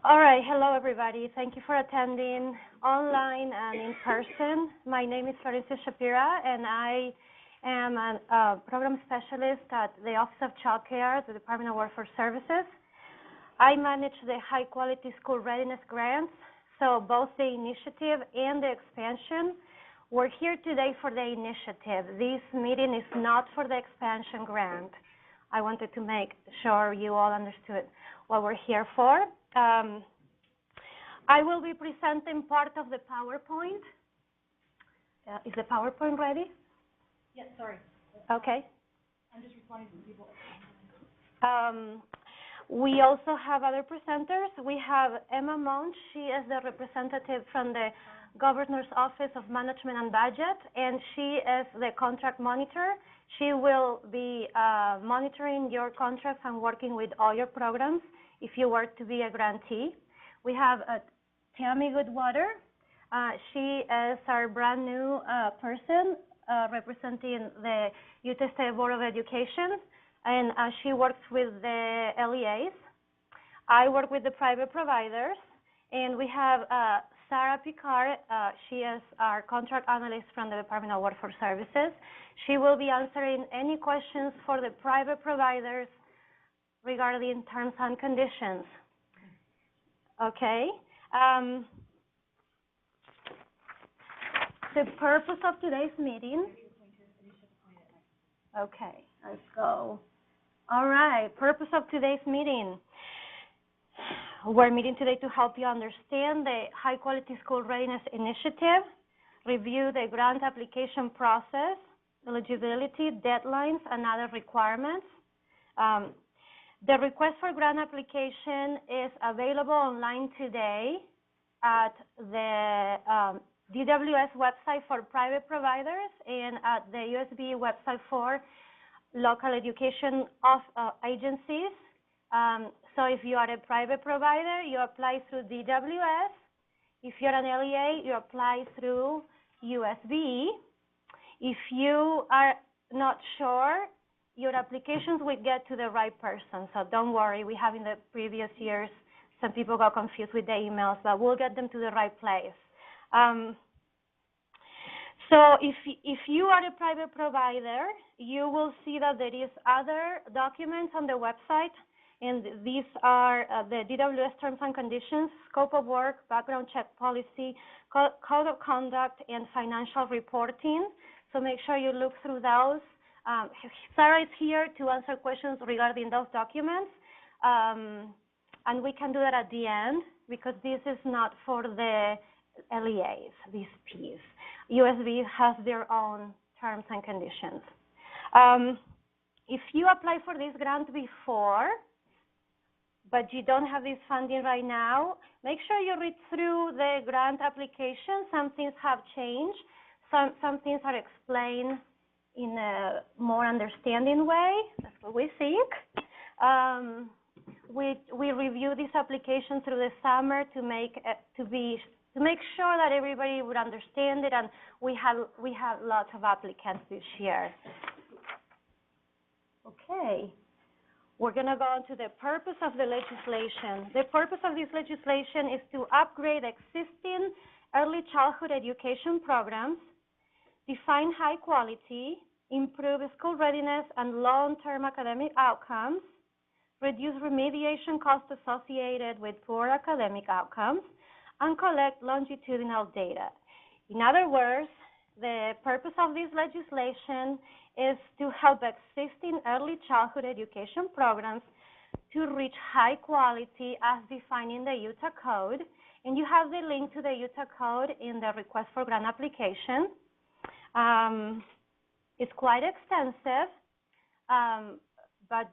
All right, hello everybody. Thank you for attending online and in person. My name is Florencia Shapira, and I am a program specialist at the Office of Child Care, the Department of Workforce Services. I manage the high quality school readiness grants, so both the initiative and the expansion. We're here today for the initiative. This meeting is not for the expansion grant. I wanted to make sure you all understood what we're here for. I will be presenting part of the PowerPoint. Is the PowerPoint ready? Yes, sorry. Okay. I'm just responding to people. We also have other presenters. We have Emma Monch. She is the representative from the Governor's Office of Management and Budget, and she is the contract monitor. She will be monitoring your contracts and working with all your programs if you were to be a grantee. We have Tammy Goodwater. She is our brand new person representing the Utah State Board of Education, and she works with the LEAs. I work with the private providers, and we have Sarah Picard. She is our contract analyst from the Department of Workforce Services. She will be answering any questions for the private providers regarding terms and conditions. Okay. The purpose of today's meeting. Okay, let's go. All right, purpose of today's meeting. We're meeting today to help you understand the High Quality School Readiness Initiative, review the grant application process, eligibility, deadlines, and other requirements. The request for grant application is available online today at the DWS website for private providers and at the USB website for local education agencies. So if you are a private provider, you apply through DWS. If you're an LEA, you apply through USB. If you are not sure, your applications will get to the right person. So don't worry, we have in the previous years, some people got confused with the emails, but we'll get them to the right place. So if you are a private provider, you will see that there is other documents on the website, and these are the DWS terms and conditions, scope of work, background check policy, code of conduct, and financial reporting. So make sure you look through those. Sarah is here to answer questions regarding those documents, and we can do that at the end because this is not for the LEAs, this piece. USB has their own terms and conditions. If you apply for this grant before, but you don't have this funding right now, make sure you read through the grant application. Some things have changed. Some things are explained in a more understanding way. That's what we think. We review this application through the summer to make sure that everybody would understand it, and we have lots of applicants this year. Okay, we're going to go on to the purpose of the legislation. The purpose of this legislation is to upgrade existing early childhood education programs, define high quality, improve school readiness and long-term academic outcomes, reduce remediation costs associated with poor academic outcomes, and collect longitudinal data. In other words, the purpose of this legislation is to help existing early childhood education programs to reach high quality as defined in the Utah Code. And you have the link to the Utah Code in the request for grant application. It's quite extensive, but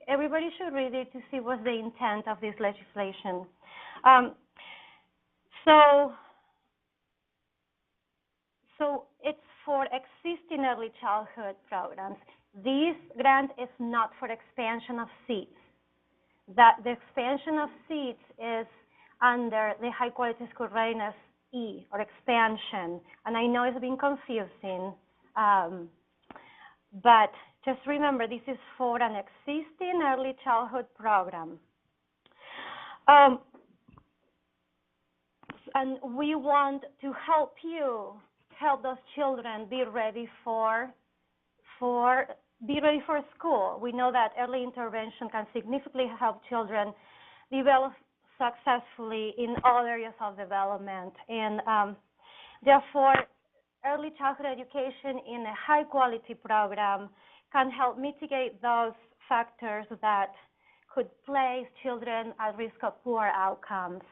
everybody should read it to see what's the intent of this legislation. So it's for existing early childhood programs. This grant is not for expansion of seats. That the expansion of seats is under the High Quality School Readiness E, or expansion. And I know it's been confusing, but just remember, this is for an existing early childhood program. Um, and we want to help those children be ready for school. We know that early intervention can significantly help children develop successfully in all areas of development. And therefore, early childhood education in a high-quality program can help mitigate those factors that could place children at risk of poor outcomes.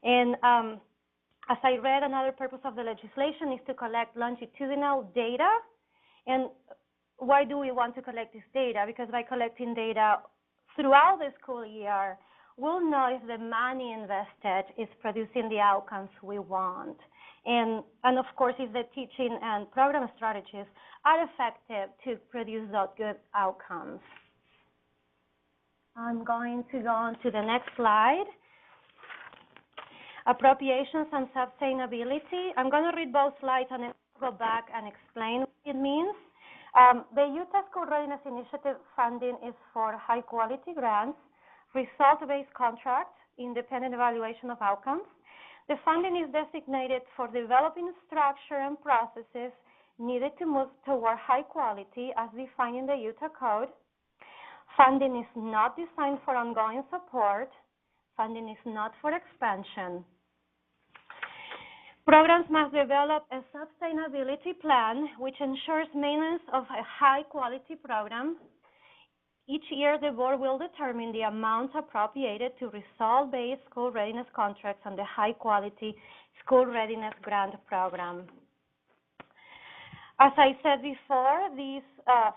And as I read, another purpose of the legislation is to collect longitudinal data. And why do we want to collect this data? Because by collecting data throughout the school year, we'll know if the money invested is producing the outcomes we want. And of course, if the teaching and program strategies are effective to produce those good outcomes. I'm going to go on to the next slide. Appropriations and Sustainability. I'm going to read both slides and then go back and explain what it means. The Utah School Readiness Initiative funding is for high-quality grants, result-based contracts, independent evaluation of outcomes. The funding is designated for developing structure and processes needed to move toward high quality as defined in the Utah Code. Funding is not designed for ongoing support. Funding is not for expansion. Programs must develop a sustainability plan which ensures maintenance of a high-quality program. Each year, the board will determine the amounts appropriated to result-based school readiness contracts and the high-quality school readiness grant program. As I said before, this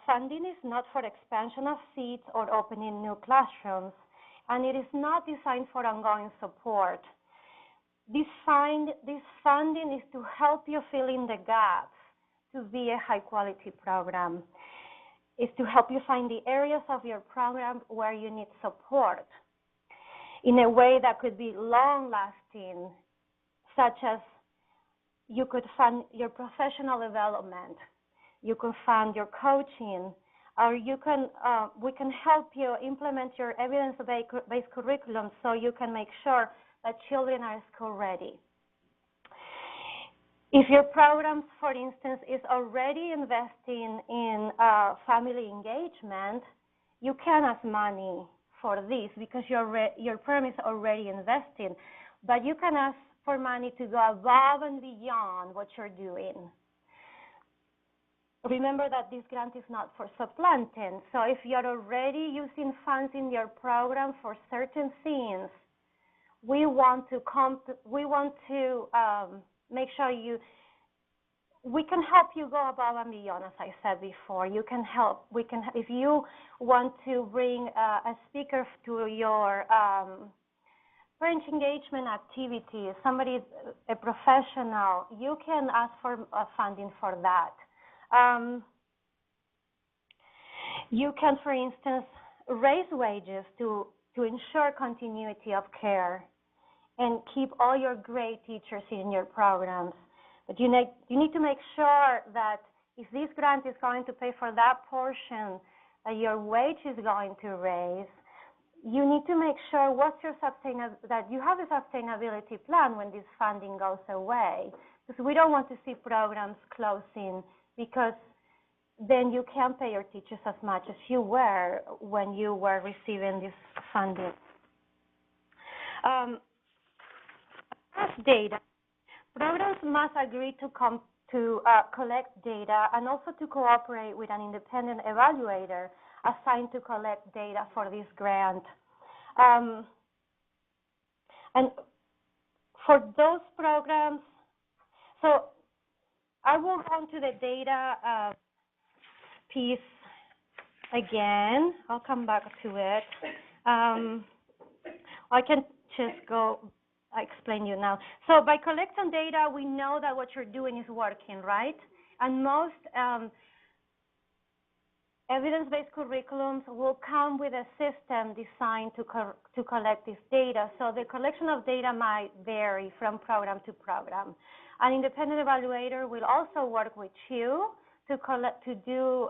funding is not for expansion of seats or opening new classrooms, and it is not designed for ongoing support. This funding is to help you fill in the gaps to be a high-quality program. It's to help you find the areas of your program where you need support in a way that could be long-lasting, such as you could fund your professional development, you could fund your coaching, or you can we can help you implement your evidence-based curriculum so you can make sure that children are school ready. If your program, for instance, is already investing in family engagement, you can ask money for this because your program is already investing. But you can ask for money to go above and beyond what you're doing. Remember that this grant is not for supplanting. So if you're already using funds in your program for certain things, we want to make sure we can help you go above and beyond, as I said before. You can help. If you want to bring a speaker to your parent engagement activities, somebody, a professional, you can ask for funding for that. You can, for instance, raise wages to ensure continuity of care and keep all your great teachers in your programs. But you need to make sure that if this grant is going to pay for that portion that your wage is going to raise, you need to make sure that you have a sustainability plan when this funding goes away. Because we don't want to see programs closing because then you can't pay your teachers as much as you were when you were receiving this funding. As data, programs must agree to collect data and also to cooperate with an independent evaluator assigned to collect data for this grant. And for those programs, so I will go on to the data piece again. I'll come back to it. I can just explain you now. So by collecting data, we know that what you're doing is working, right? And most evidence-based curriculums will come with a system designed to collect this data. So the collection of data might vary from program to program. An independent evaluator will also work with you to do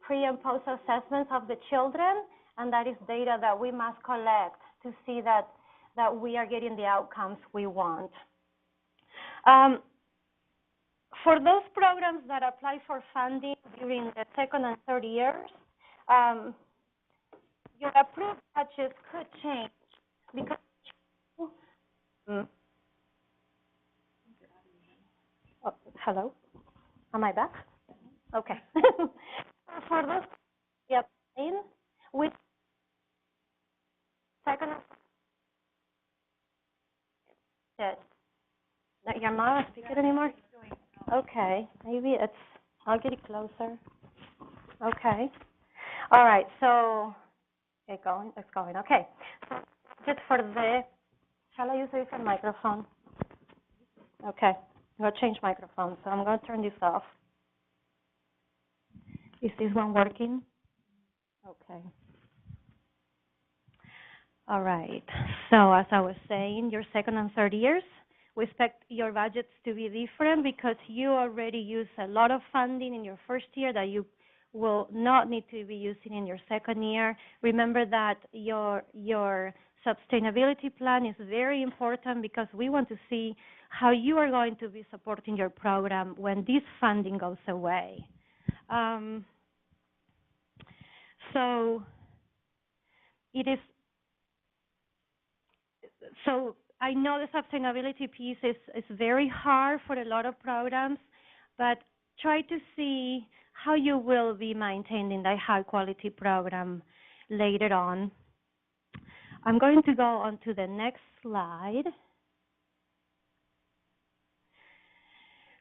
pre and post assessments of the children, and that is data that we must collect to see that we are getting the outcomes we want. For those programs that apply for funding during the second and third years, your approved budgets could change because oh, hello? Am I back? Okay. For those applying with second and you're not on speaker anymore? Okay, maybe I'll get it closer. Okay. All right, so it's going. Okay. So just for shall I use a different microphone? Okay, I'm going to change microphone, so I'm going to turn this off. Is this one working? Okay. All right, so as I was saying, your second and third years, we expect your budgets to be different because you already use a lot of funding in your first year that you will not need to be using in your second year. Remember that your sustainability plan is very important because we want to see how you are going to be supporting your program when this funding goes away. So I know the sustainability piece is very hard for a lot of programs, but try to see how you will be maintaining that high quality program later on. I'm going to go on to the next slide.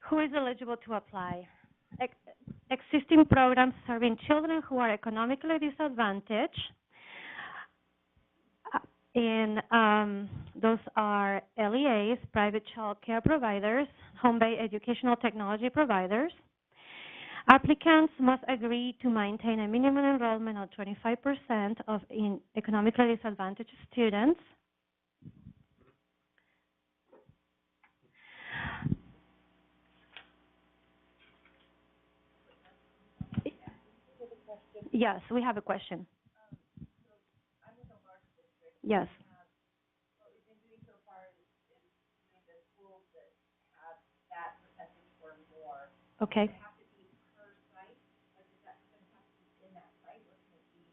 Who is eligible to apply? Existing programs serving children who are economically disadvantaged. And those are LEAs, private child care providers, home-based educational technology providers. Applicants must agree to maintain a minimum enrollment of 25% of economically disadvantaged students. Yes, we have a question. Yes. What we've been doing so far is doing the schools that have that percentage or more. Okay. Does it have to be per site? Like, is that going to have to be in that site, or can it be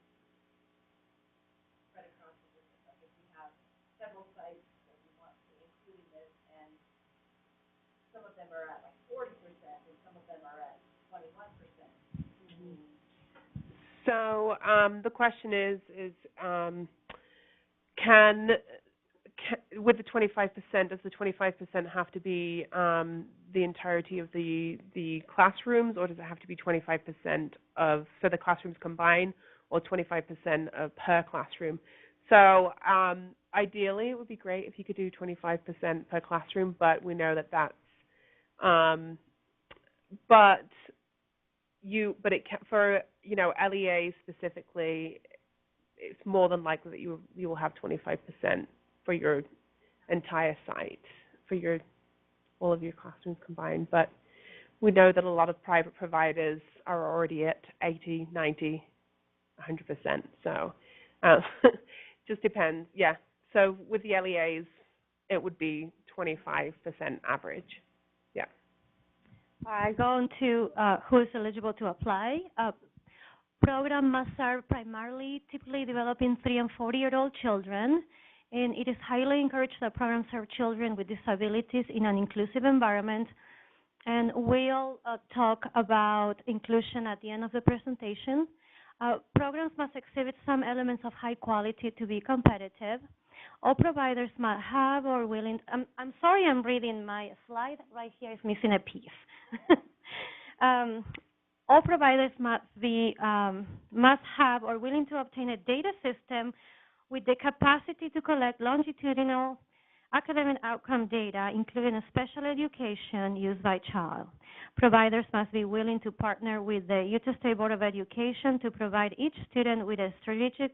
spread across the district? Like, if we have several sites that we want to include in this, and some of them are at like 40%, and some of them are at 21%. Mm-hmm. So the question is can with the 25%, does the 25% have to be the entirety of the classrooms, or does it have to be 25% of, so the classrooms combined, or 25% of per classroom? So ideally, it would be great if you could do 25% per classroom, but we know that that's, but it can, for LEA specifically, it's more than likely that you will have 25% for your entire site, for all of your classrooms combined. But we know that a lot of private providers are already at 80, 90, 100%. So just depends. Yeah. So with the LEAs, it would be 25% average. Yeah. All right, going to who is eligible to apply. Program must serve primarily, typically developing 3 and 4-year-old children, and it is highly encouraged that programs serve children with disabilities in an inclusive environment. And we'll talk about inclusion at the end of the presentation. Programs must exhibit some elements of high quality to be competitive. All providers must have or willing. I'm sorry, I'm reading my slide right here is missing a piece. All providers must have or willing to obtain a data system with the capacity to collect longitudinal academic outcome data, including special education used by child. Providers must be willing to partner with the Utah State Board of Education to provide each student with a strategic,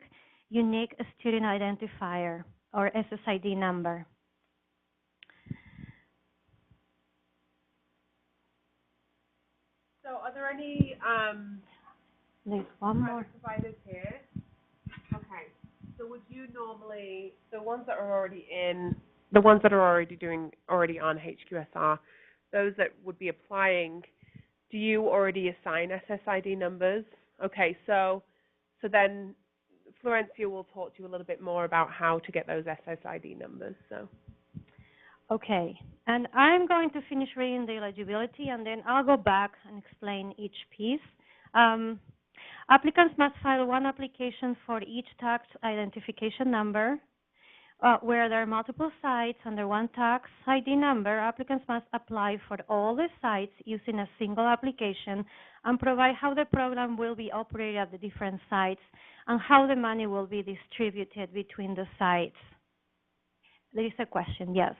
unique student identifier or SSID number. So are there any There's one more providers here? Okay. So would you normally, the ones that are already in, the ones that are already on HQSR, those that would be applying, do you already assign SSID numbers? Okay, so then Florencia will talk to you a little bit more about how to get those SSID numbers. So. Okay, and I'm going to finish reading the eligibility, and then I'll go back and explain each piece. Applicants must file one application for each tax identification number. Where there are multiple sites under one tax ID number, applicants must apply for all the sites using a single application and provide how the program will be operated at the different sites and how the money will be distributed between the sites. There is a question, yes.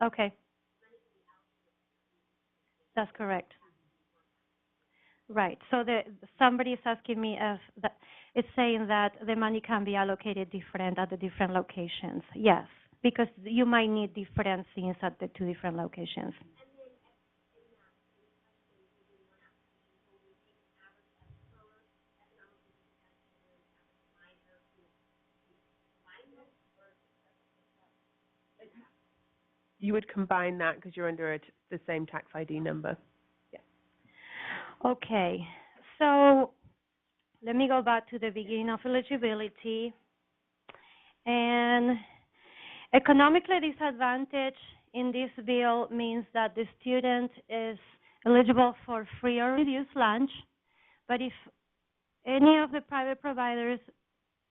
Okay. That's correct. Right. So somebody is asking me if it's saying that the money can be allocated different at the different locations. Yes, because you might need different things at the two different locations. You would combine that because you're under the same tax ID number. Yeah. Okay. So let me go back to the beginning of eligibility. And economically disadvantaged in this bill means that the student is eligible for free or reduced lunch, but if any of the private providers,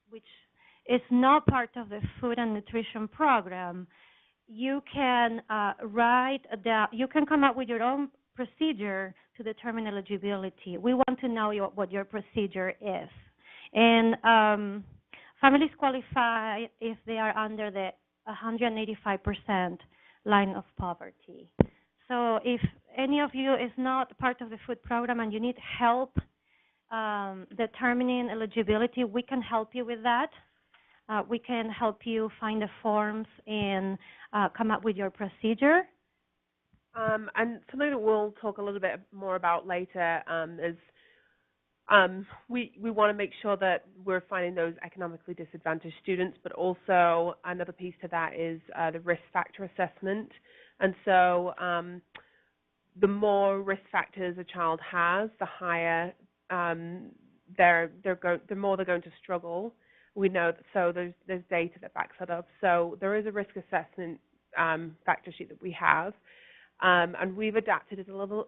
which is not part of the food and nutrition program, you can you can come up with your own procedure to determine eligibility. We want to know what your procedure is. And families qualify if they are under the 185% line of poverty. So if any of you is not part of the food program and you need help determining eligibility, we can help you with that. We can help you find the forms and come up with your procedure. And something that we'll talk a little bit more about later is we want to make sure that we're finding those economically disadvantaged students, but also another piece to that is the risk factor assessment. And so the more risk factors a child has, the higher the more they're going to struggle. We know that, so there's data that backs that up. So there is a risk assessment factor sheet that we have, and we've adapted it a little,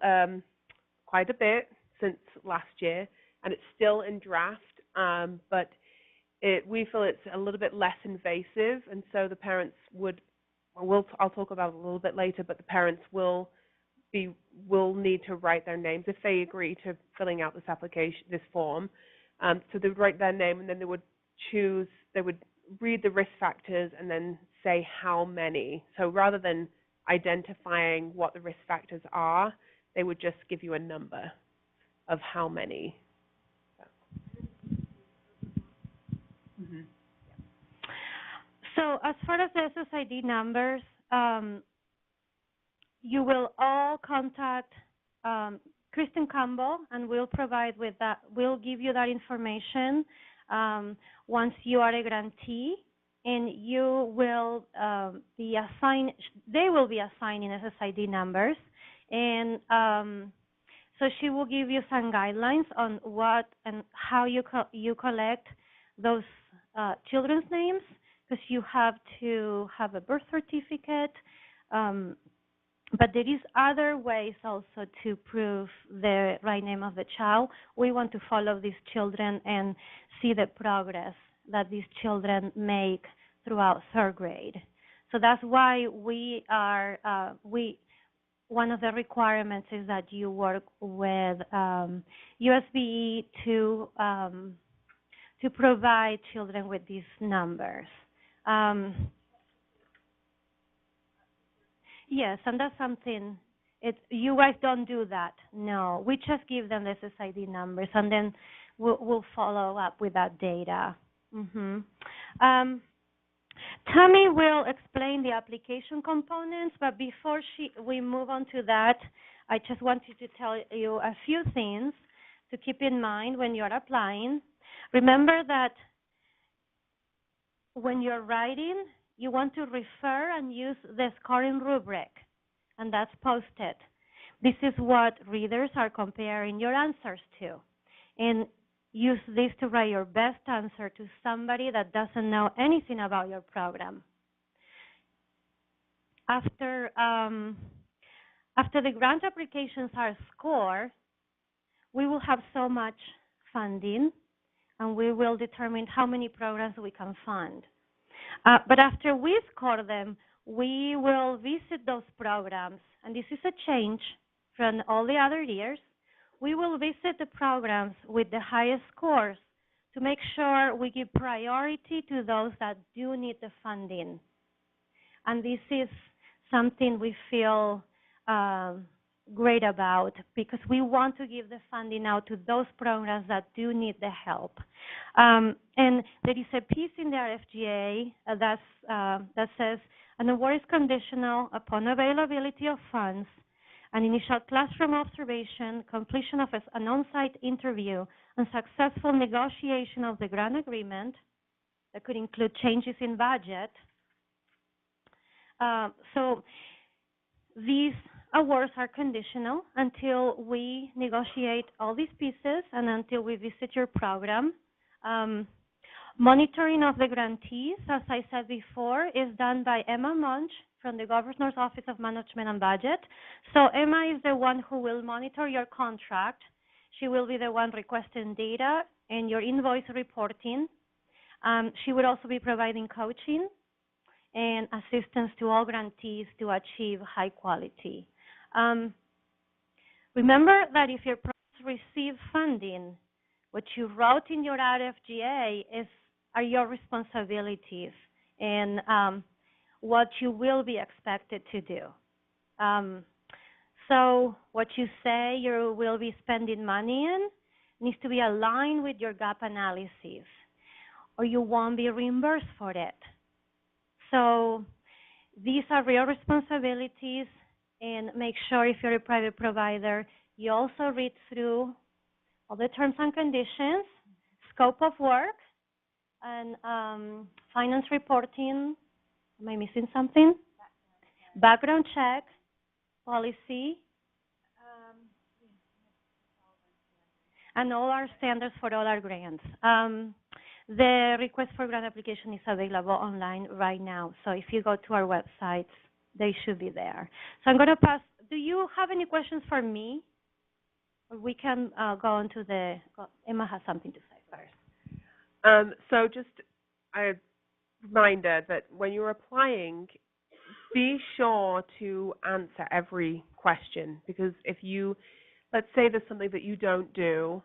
quite a bit since last year, and it's still in draft, but we feel it's a little bit less invasive, and so the parents I'll talk about it a little bit later, but the parents will need to write their names if they agree to filling out this form. So they would write their name, and then they would read the risk factors and then say how many. So rather than identifying what the risk factors are, they would just give you a number of how many. Mm-hmm. So as far as the SSID numbers, you will all contact Kristen Campbell, and we'll provide with that. We'll give you that information once you are a grantee, and you will be assigned. They will be assigning SSID numbers, and so she will give you some guidelines on what and how you collect those children's names, because you have to have a birth certificate. But there is other ways also to prove the right name of the child. We want to follow these children and see the progress that these children make throughout third grade. So that's why one of the requirements is that you work with USBE to provide children with these numbers. Yes, and that's something, you guys don't do that. No, we just give them the SSID numbers, and then we'll follow up with that data. Tammy will explain the application components, but before we move on to that, I just wanted to tell you a few things. to keep in mind when you're applying. Remember that when you're writing, you want to refer and use the scoring rubric, and that's posted. This is what readers are comparing your answers to. And use this to write your best answer to somebody that doesn't know anything about your program. After the grant applications are scored, we will have so much funding, and we will determine how many programs we can fund. But after we score them, we will visit those programs, and this is a change from all the other years. We will visit the programs with the highest scores to make sure we give priority to those that do need the funding. And this is something we feel great about, because we want to give the funding out to those programs that do need the help. And there is a piece in the RFGA that says an award is conditional upon availability of funds, an initial classroom observation, completion of an on-site interview, and successful negotiation of the grant agreement. That could include changes in budget. So these awards are conditional until we negotiate all these pieces and until we visit your program. Monitoring of the grantees, as I said before, is done by Emma Munch from the Governor's Office of Management and Budget. So Emma is the one who will monitor your contract. She will be the one requesting data and your invoice reporting. She will also be providing coaching and assistance to all grantees to achieve high quality. Remember that if your projects receive funding, what you wrote in your RFGA are your responsibilities and what you will be expected to do. So what you say you will be spending money in needs to be aligned with your gap analysis, or you won't be reimbursed for it. So these are real responsibilities, and make sure if you're a private provider, you also read through all the terms and conditions, scope of work, and finance reporting. Am I missing something? Background check, policy, and all our standards for all our grants. The request for grant application is available online right now. So if you go to our websites, they should be there. So I'm going to pass. Do you have any questions for me? Or we can go on to Emma has something to say first. So just a reminder that when you're applying, be sure to answer every question, because if you, let's say there's something that you don't do,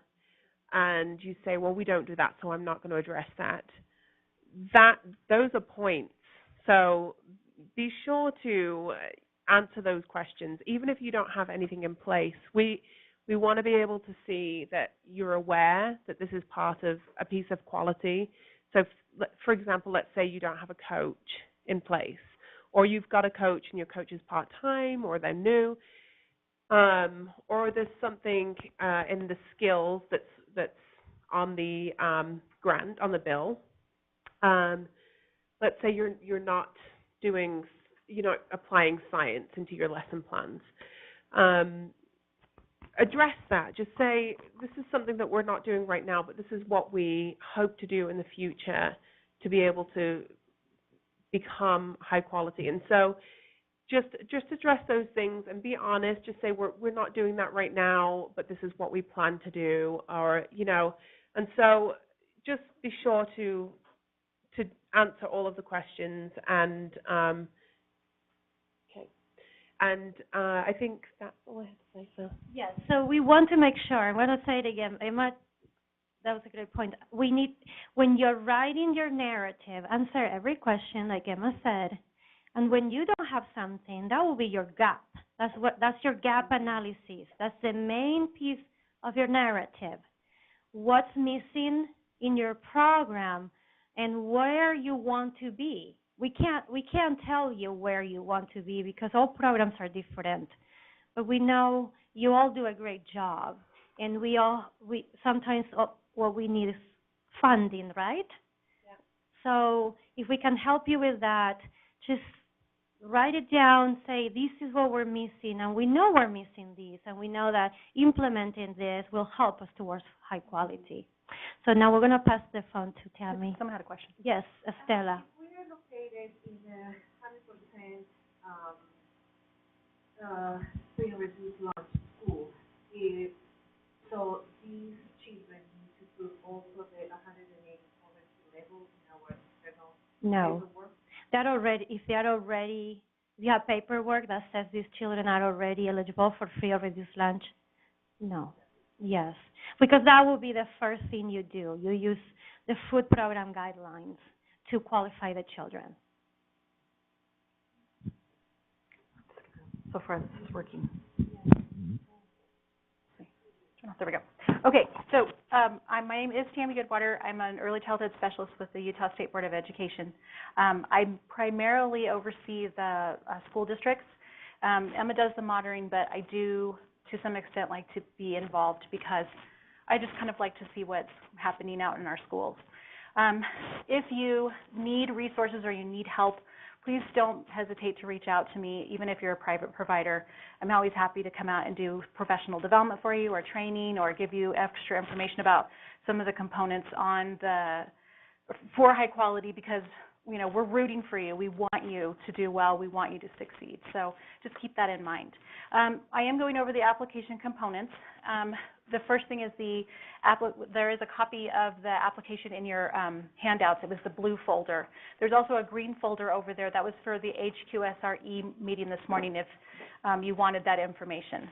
and you say, well, we don't do that, so I'm not going to address that. Those are points. So be sure to answer those questions, even if you don't have anything in place. We want to be able to see that you're aware that this is part of a piece of quality. So, for example, let's say you don't have a coach in place, or you've got a coach and your coach is part-time, or they're new, or there's something in the skills that's on the grant, on the bill. Let's say you're not applying science into your lesson plans. Address that. Just say, this is something that we're not doing right now, but this is what we hope to do in the future to be able to become high quality. And so just address those things and be honest. Just say, we're not doing that right now, but this is what we plan to do, or, and so just be sure to answer all of the questions. And okay, and I think that's all I have to say. So yes, so we want to make sure. I'm going to say it again, Emma. That was a great point. We need, when you're writing your narrative, answer every question, like Emma said. And when you don't have something, that will be your gap. That's your gap analysis. That's the main piece of your narrative. What's missing in your program and where you want to be. We can't tell you where you want to be because all programs are different. But we know you all do a great job. And we sometimes what we need is funding, right? Yeah. So if we can help you with that, just write it down, say this is what we're missing, and we know we're missing this, and we know that implementing this will help us towards high quality. So now we're going to pass the phone to Tammy. Someone had a question. Yes, Estela. If we are located in a 100% free and reduced lunch school, so these children need to put also the 180 poverty level in our external No. paperwork? If you have paperwork that says these children are already eligible for free or reduced lunch, no. Yes, because that will be the first thing you do. You use the food program guidelines to qualify the children. So far, this is working. There we go. Okay, so my name is Tammy Goodwater. I'm an early childhood specialist with the Utah State Board of Education. I primarily oversee the school districts. Emma does the monitoring, but I do, to some extent, like to be involved because I just kind of like to see what's happening out in our schools. If you need resources or you need help, please don't hesitate to reach out to me, even if you're a private provider. I'm always happy to come out and do professional development for you or training or give you extra information about some of the components for high quality because, you know, we're rooting for you. We want you to do well. We want you to succeed. So just keep that in mind. I am going over the application components. The first thing is there is a copy of the application in your handouts. It was the blue folder. There's also a green folder over there. That was for the HQSR meeting this morning if you wanted that information.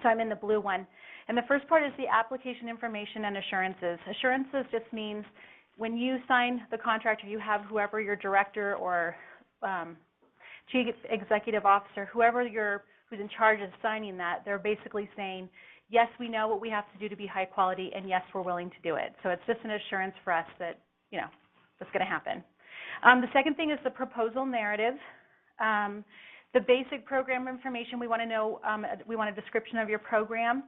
So I'm in the blue one. And the first part is the application information and assurances. Assurances just means when you sign the contract or you have whoever your director or chief executive officer, who's in charge of signing that, they're basically saying, yes, we know what we have to do to be high quality, and yes, we're willing to do it. So it's just an assurance for us that, you know, that's going to happen. The second thing is the proposal narrative. The basic program information, we want to know, we want a description of your program.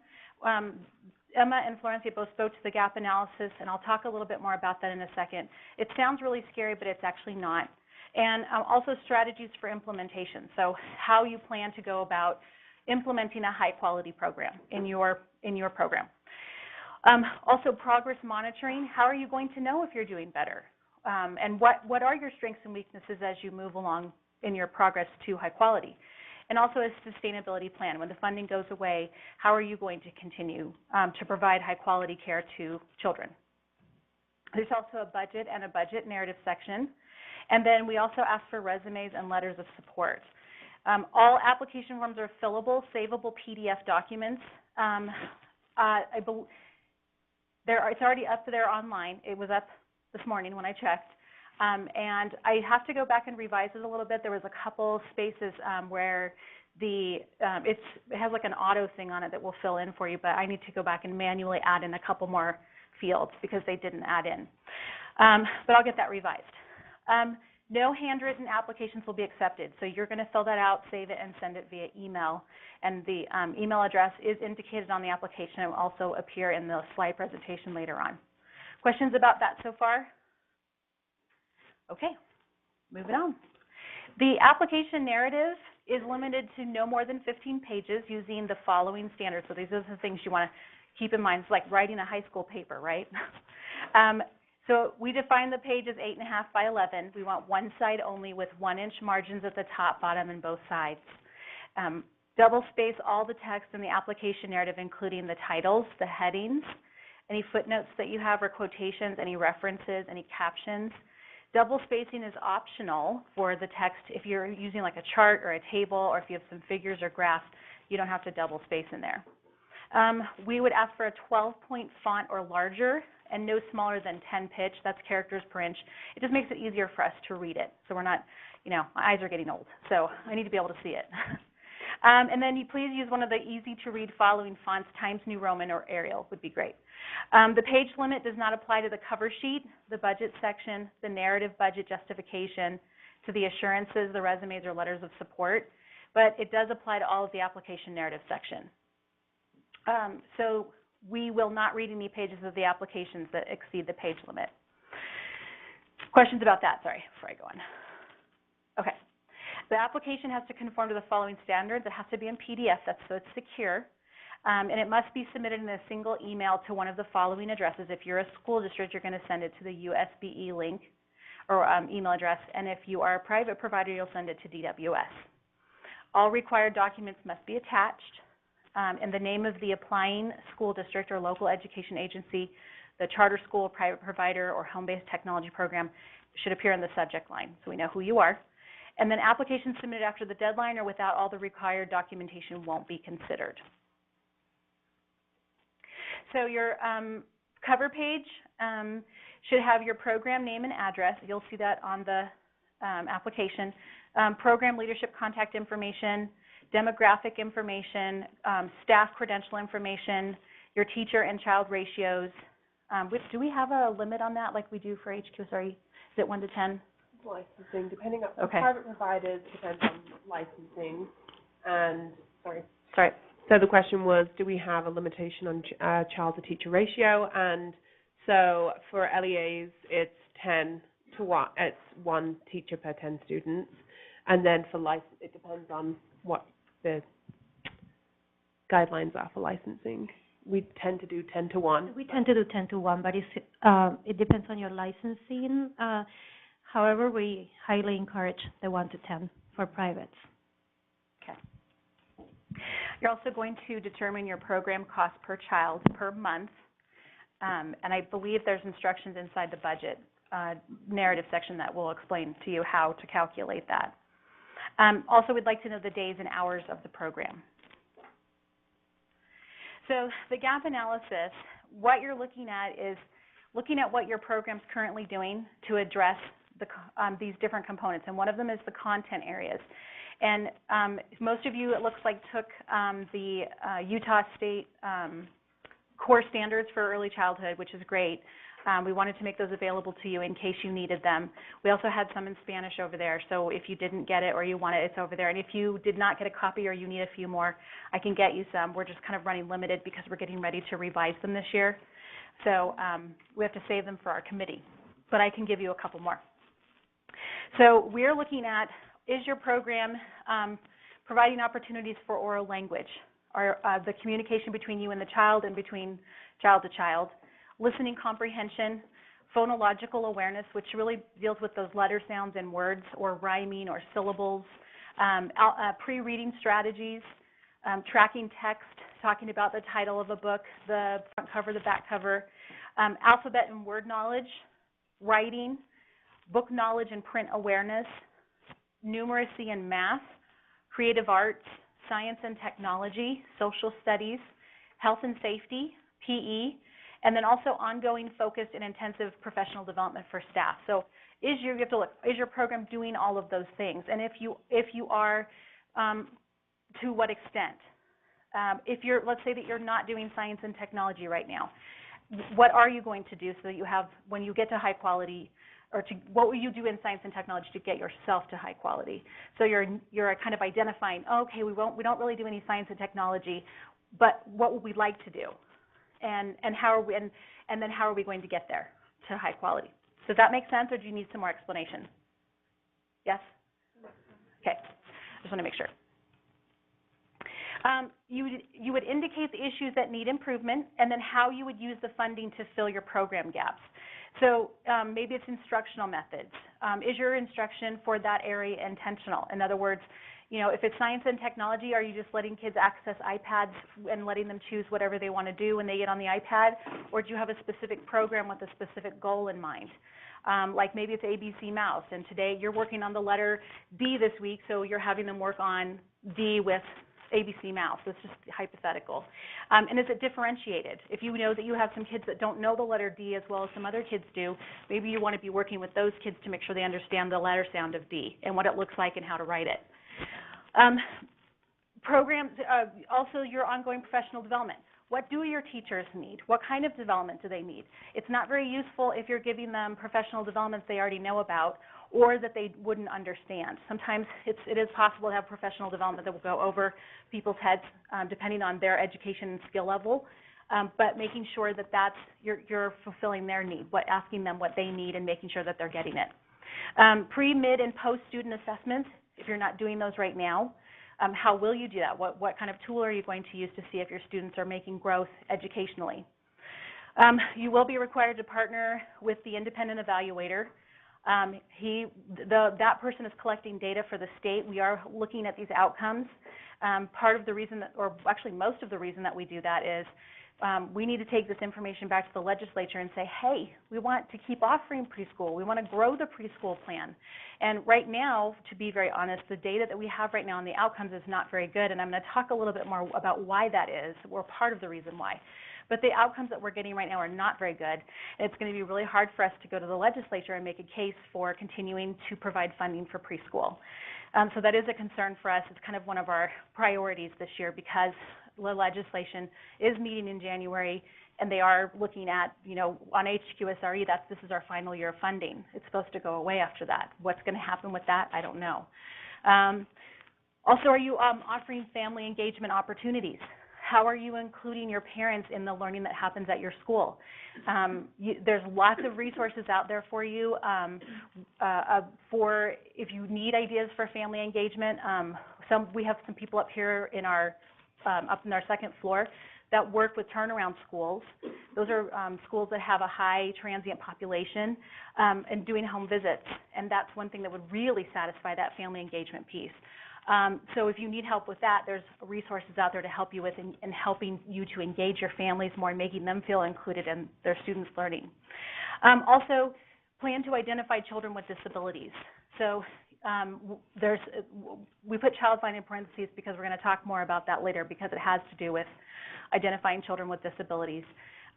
Emma and Florencia both spoke to the gap analysis, and I'll talk a little bit more about that in a second. It sounds really scary, but it's actually not. And also strategies for implementation, so how you plan to go about implementing a high-quality program in your program. Also, progress monitoring. How are you going to know if you're doing better? And what are your strengths and weaknesses as you move along in your progress to high quality? And also a sustainability plan. When the funding goes away, how are you going to continue to provide high-quality care to children? There's also a budget and a budget narrative section. And then we also ask for resumes and letters of support. All application forms are fillable, savable PDF documents. It's already up there online. It was up this morning when I checked. And I have to go back and revise it a little bit. There was a couple spaces where it has like an auto thing on it that will fill in for you, but I need to go back and manually add in a couple more fields because they didn't add in. But I'll get that revised. No handwritten applications will be accepted. So you're going to fill that out, save it, and send it via email. And the email address is indicated on the application. It will also appear in the slide presentation later on. Questions about that so far? Okay, moving on. The application narrative is limited to no more than 15 pages using the following standards. So these are the things you want to keep in mind. It's like writing a high school paper, right? So we define the page as 8.5 by 11. We want one side only with 1-inch margins at the top, bottom, and both sides. Double space all the text in the application narrative, including the titles, the headings, any footnotes that you have or quotations, any references, any captions. Double spacing is optional for the text. If you're using like a chart or a table or if you have some figures or graphs, you don't have to double space in there. We would ask for a 12-point font or larger and no smaller than 10 pitch. That's characters per inch. It just makes it easier for us to read it. So we're not, you know, my eyes are getting old, so I need to be able to see it. And then you please use one of the easy-to-read following fonts, Times New Roman or Arial would be great. The page limit does not apply to the cover sheet, the budget section, the narrative budget justification, to the assurances, the resumes or letters of support, but it does apply to all of the application narrative section. So we will not read any pages of the applications that exceed the page limit. Questions about that? Sorry, before I go on. Okay. The application has to conform to the following standards. It has to be in PDF, so it's secure. And it must be submitted in a single email to one of the following addresses. If you're a school district, you're going to send it to the USBE link or email address. And if you are a private provider, you'll send it to DWS. All required documents must be attached. And the name of the applying school district or local education agency, the charter school, private provider, or home-based technology program should appear in the subject line so we know who you are. And then applications submitted after the deadline or without all the required documentation won't be considered. So your cover page should have your program name and address. You'll see that on the application. Program leadership contact information, demographic information, staff credential information, your teacher and child ratios. Do we have a limit on that like we do for HQSR? Is it 1 to 10? Licensing, depending on Okay. private providers, it depends on licensing. And, sorry. Sorry. So the question was, do we have a limitation on child to teacher ratio? And so for LEAs, it's 10 to 1. It's 1 teacher per 10 students. And then for license, it depends on what the guidelines are for licensing. We tend to do 10 to 1. We tend to do 10 to 1, but it depends on your licensing. However, we highly encourage the 1 to 10 for privates. Okay. You're also going to determine your program cost per child per month. And I believe there's instructions inside the budget narrative section that will explain to you how to calculate that. Also, we'd like to know the days and hours of the program. So the gap analysis, what you're looking at is looking at what your program's currently doing to address these different components, and one of them is the content areas. And most of you, it looks like, took the Utah State core standards for early childhood, which is great. We wanted to make those available to you in case you needed them. We also had some in Spanish over there, so if you didn't get it or you want it, it's over there. And if you did not get a copy or you need a few more, I can get you some. We're just kind of running limited because we're getting ready to revise them this year. So we have to save them for our committee, but I can give you a couple more. So we're looking at, is your program providing opportunities for oral language, or the communication between you and the child and between child to child, listening comprehension, phonological awareness, which really deals with those letter sounds and words or rhyming or syllables, pre-reading strategies, tracking text, talking about the title of a book, the front cover, the back cover, alphabet and word knowledge, writing, book knowledge and print awareness, numeracy and math, creative arts, science and technology, social studies, health and safety, PE, and then also ongoing focused and intensive professional development for staff. So you have to look, is your program doing all of those things? And if you are, to what extent? Let's say that you're not doing science and technology right now, what are you going to do so that you have, when you get to high quality, or what will you do in science and technology to get yourself to high quality? So you're kind of identifying, okay, we don't really do any science and technology, but what would we like to do? And how are we, and then how are we going to get there to high quality? Does that make sense, or do you need some more explanation? Yes? Okay, just want to make sure. You would indicate the issues that need improvement, and then how you would use the funding to fill your program gaps. So maybe it's instructional methods. Is your instruction for that area intentional? In other words, if it's science and technology, are you just letting kids access iPads and letting them choose whatever they want to do when they get on the iPad? Or do you have a specific program with a specific goal in mind? Like maybe it's ABC Mouse, and today you're working on the letter D this week, so you're having them work on D with ABC Mouse. It's just hypothetical. And is it differentiated? If you know that you have some kids that don't know the letter D as well as some other kids do, maybe you want to be working with those kids to make sure they understand the letter sound of D and what it looks like and how to write it. Programs, also your ongoing professional development. What do your teachers need? What kind of development do they need? It's not very useful if you're giving them professional development they already know about or that they wouldn't understand. Sometimes it is possible to have professional development that will go over people's heads depending on their education and skill level. but making sure that you're fulfilling their need, asking them what they need and making sure that they're getting it. Pre, mid, and post-student assessments, if you're not doing those right now, how will you do that? What kind of tool are you going to use to see if your students are making growth educationally? You will be required to partner with the independent evaluator. That person is collecting data for the state. We are looking at these outcomes. Part of the reason or actually most of the reason that we do that is we need to take this information back to the legislature and say, hey, we want to keep offering preschool. We want to grow the preschool plan. And right now, to be very honest, the data that we have right now on the outcomes is not very good, and I'm going to talk a little bit more about why that is, or part of the reason why. But the outcomes that we're getting right now are not very good. And it's going to be really hard for us to go to the legislature and make a case for continuing to provide funding for preschool. So that is a concern for us. It's kind of one of our priorities this year because the legislation is meeting in January, and they are looking at, on HQSR, this is our final year of funding. It's supposed to go away after that. What's going to happen with that, I don't know. Also, are you offering family engagement opportunities? How are you including your parents in the learning that happens at your school? There's lots of resources out there for you for if you need ideas for family engagement. We have some people up here in up in our second floor that work with turnaround schools. Those are schools that have a high transient population and doing home visits. And that's one thing that would really satisfy that family engagement piece. So if you need help with that, there's resources out there to help you with in helping you to engage your families more and making them feel included in their students' learning. Also, plan to identify children with disabilities. So we put child find in parentheses because we're going to talk more about that later because it has to do with identifying children with disabilities.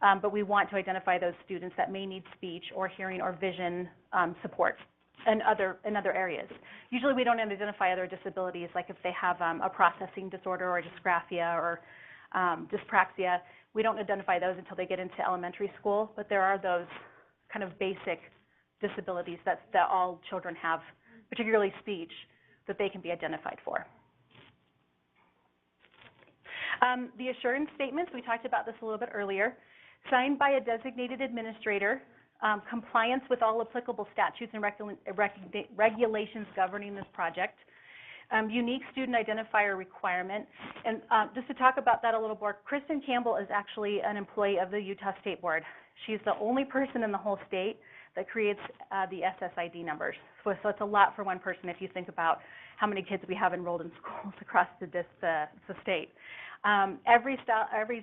But we want to identify those students that may need speech or hearing or vision support. In other areas. Usually we don't identify other disabilities, like if they have a processing disorder or dysgraphia or dyspraxia. We don't identify those until they get into elementary school, but there are those kind of basic disabilities that all children have, particularly speech, that they can be identified for. The assurance statements, we talked about this a little bit earlier, signed by a designated administrator, compliance with all applicable statutes and regulations governing this project, unique student identifier requirement. And just to talk about that a little more, Kristen Campbell is actually an employee of the Utah State Board. She's the only person in the whole state that creates the SSID numbers. So it's a lot for one person if you think about how many kids we have enrolled in schools across the state. Every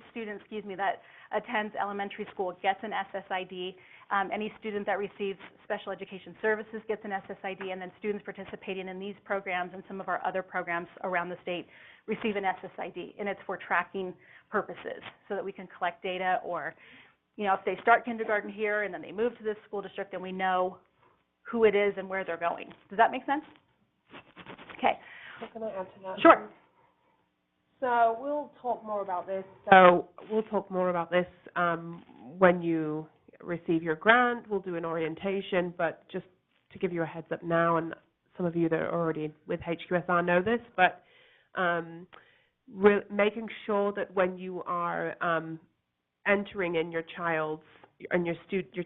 student, that attends elementary school gets an SSID. Any student that receives special education services gets an SSID, and then students participating in these programs and some of our other programs around the state receive an SSID, and it's for tracking purposes so that we can collect data, or if they start kindergarten here and then they move to this school district, then we know who it is and where they're going. Does that make sense? Okay. Can I answer that? Sure. So we'll talk more about this. When you receive your grant. We'll do an orientation, but just to give you a heads up now, and some of you that are already with HQSR know this, but making sure that when you are entering in your student's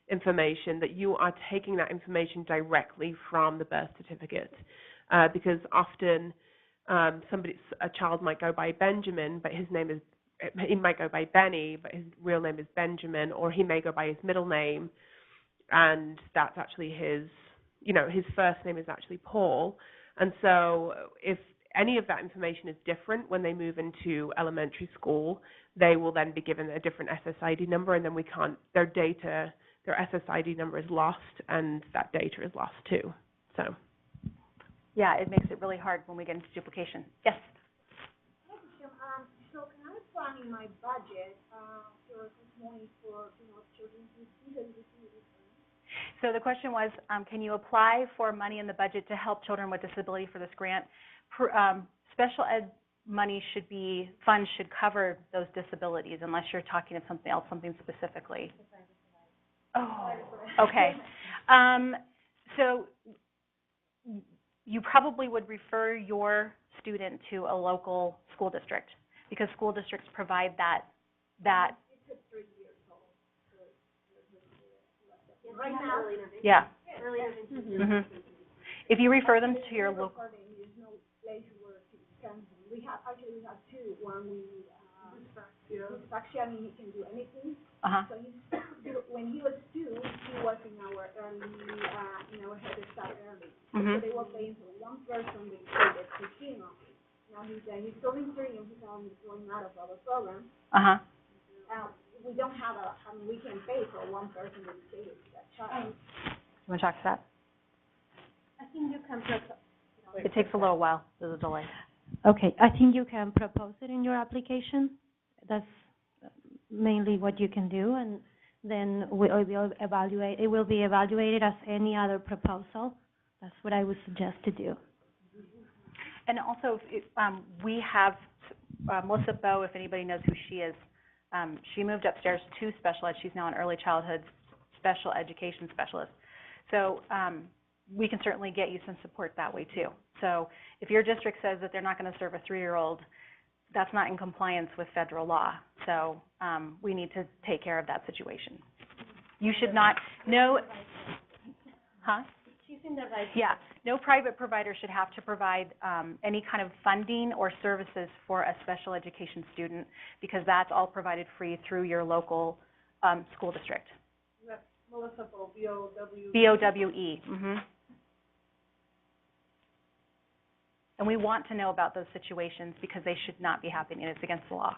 information, that you are taking that information directly from the birth certificate, because often a child might go by Benjamin, but he might go by Benny, but his real name is Benjamin, or he may go by his middle name, and that's actually his first name is actually Paul. And so if any of that information is different when they move into elementary school, they will then be given a different SSID number, and then their SSID number is lost, and that data is lost too. So. Yeah, it makes it really hard when we get into duplication. Yes? So can I plan in my budget for money for children who didn't receive it? So the question was, can you apply for money in the budget to help children with disability for this grant? Special ed money funds should cover those disabilities, unless you're talking of something else, something specifically. Oh, okay. So you probably would refer your student to a local school district because school districts provide that. It's a 3 years old. Right now, Yeah. early Mhm. If you refer them to your local. There's no place where to send them. We have two. One dyslexia, and he can do anything. So when he was 2, he was in our head start early. So they were paying for one person they paid at 15 on. Now he's going 3 and he's going out of our program. We don't have we can pay for one person to stay with that child. You want to talk to that? I think you can It takes a little while. There's a delay. Okay, I think you can propose it in your application. That's mainly what you can do, and then we'll evaluate. It will be evaluated as any other proposal. That's what I would suggest to do. And also, we have Melissa Bowe, if anybody knows who she is. She moved upstairs to special ed. She's now an early childhood special education specialist. So we can certainly get you some support that way too. So if your district says that they're not going to serve a 3-year-old, that's not in compliance with federal law. So we need to take care of that situation. You should not, She's in the right. Yeah, no private provider should have to provide any kind of funding or services for a special education student because that's all provided free through your local school district. Melissa Bowe, B-O-W-E. B-O-W-E. And we want to know about those situations because they should not be happening. It's against the law.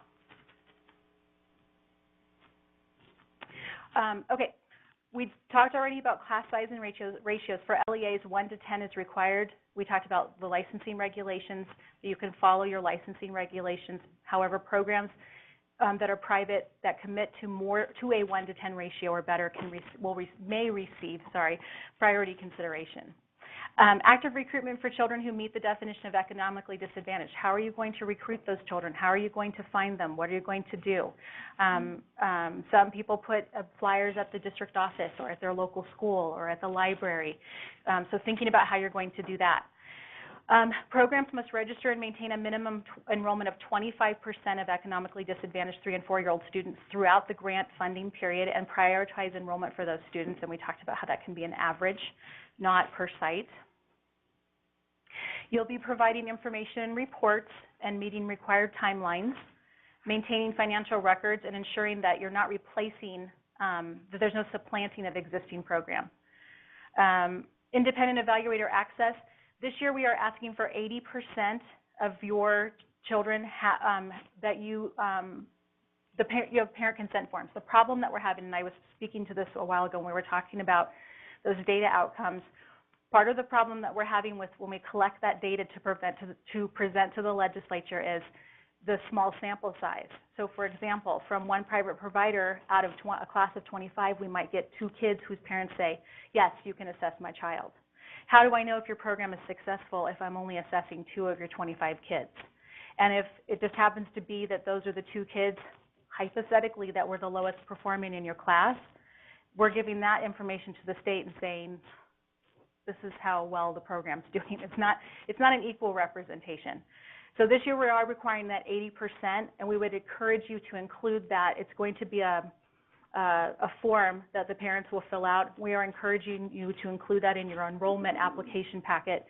Okay, we talked already about class size and ratios. For LEAs, 1 to 10 is required. We talked about the licensing regulations. You can follow your licensing regulations. However, programs that are private that commit to a 1 to 10 ratio or better may receive priority consideration. Active recruitment for children who meet the definition of economically disadvantaged. How are you going to recruit those children? How are you going to find them? What are you going to do? Some people put flyers at the district office or at their local school or at the library. So thinking about how you're going to do that. Programs must register and maintain a minimum enrollment of 25% of economically disadvantaged 3- and 4-year-old students throughout the grant funding period and prioritize enrollment for those students. And we talked about how that can be an average, not per site. You'll be providing information and reports and meeting required timelines, maintaining financial records, and ensuring that you're not replacing, that there's no supplanting of existing programs. Independent evaluator access. This year we are asking for 80% of your children that you have parent consent forms. The problem that we're having, and I was speaking to this a while ago when we were talking about those data outcomes, part of the problem that we're having with when we collect that data to present to the legislature is the small sample size. So for example, from one private provider out of a class of 25, we might get 2 kids whose parents say, yes, you can assess my child. How do I know if your program is successful if I'm only assessing 2 of your 25 kids? And if it just happens to be that those are the 2 kids, hypothetically, that were the lowest performing in your class, we're giving that information to the state and saying, this is how well the program's doing. It's not an equal representation. So this year we are requiring that 80%, and we would encourage you to include that. It's going to be a form that the parents will fill out. We are encouraging you to include that in your enrollment application packet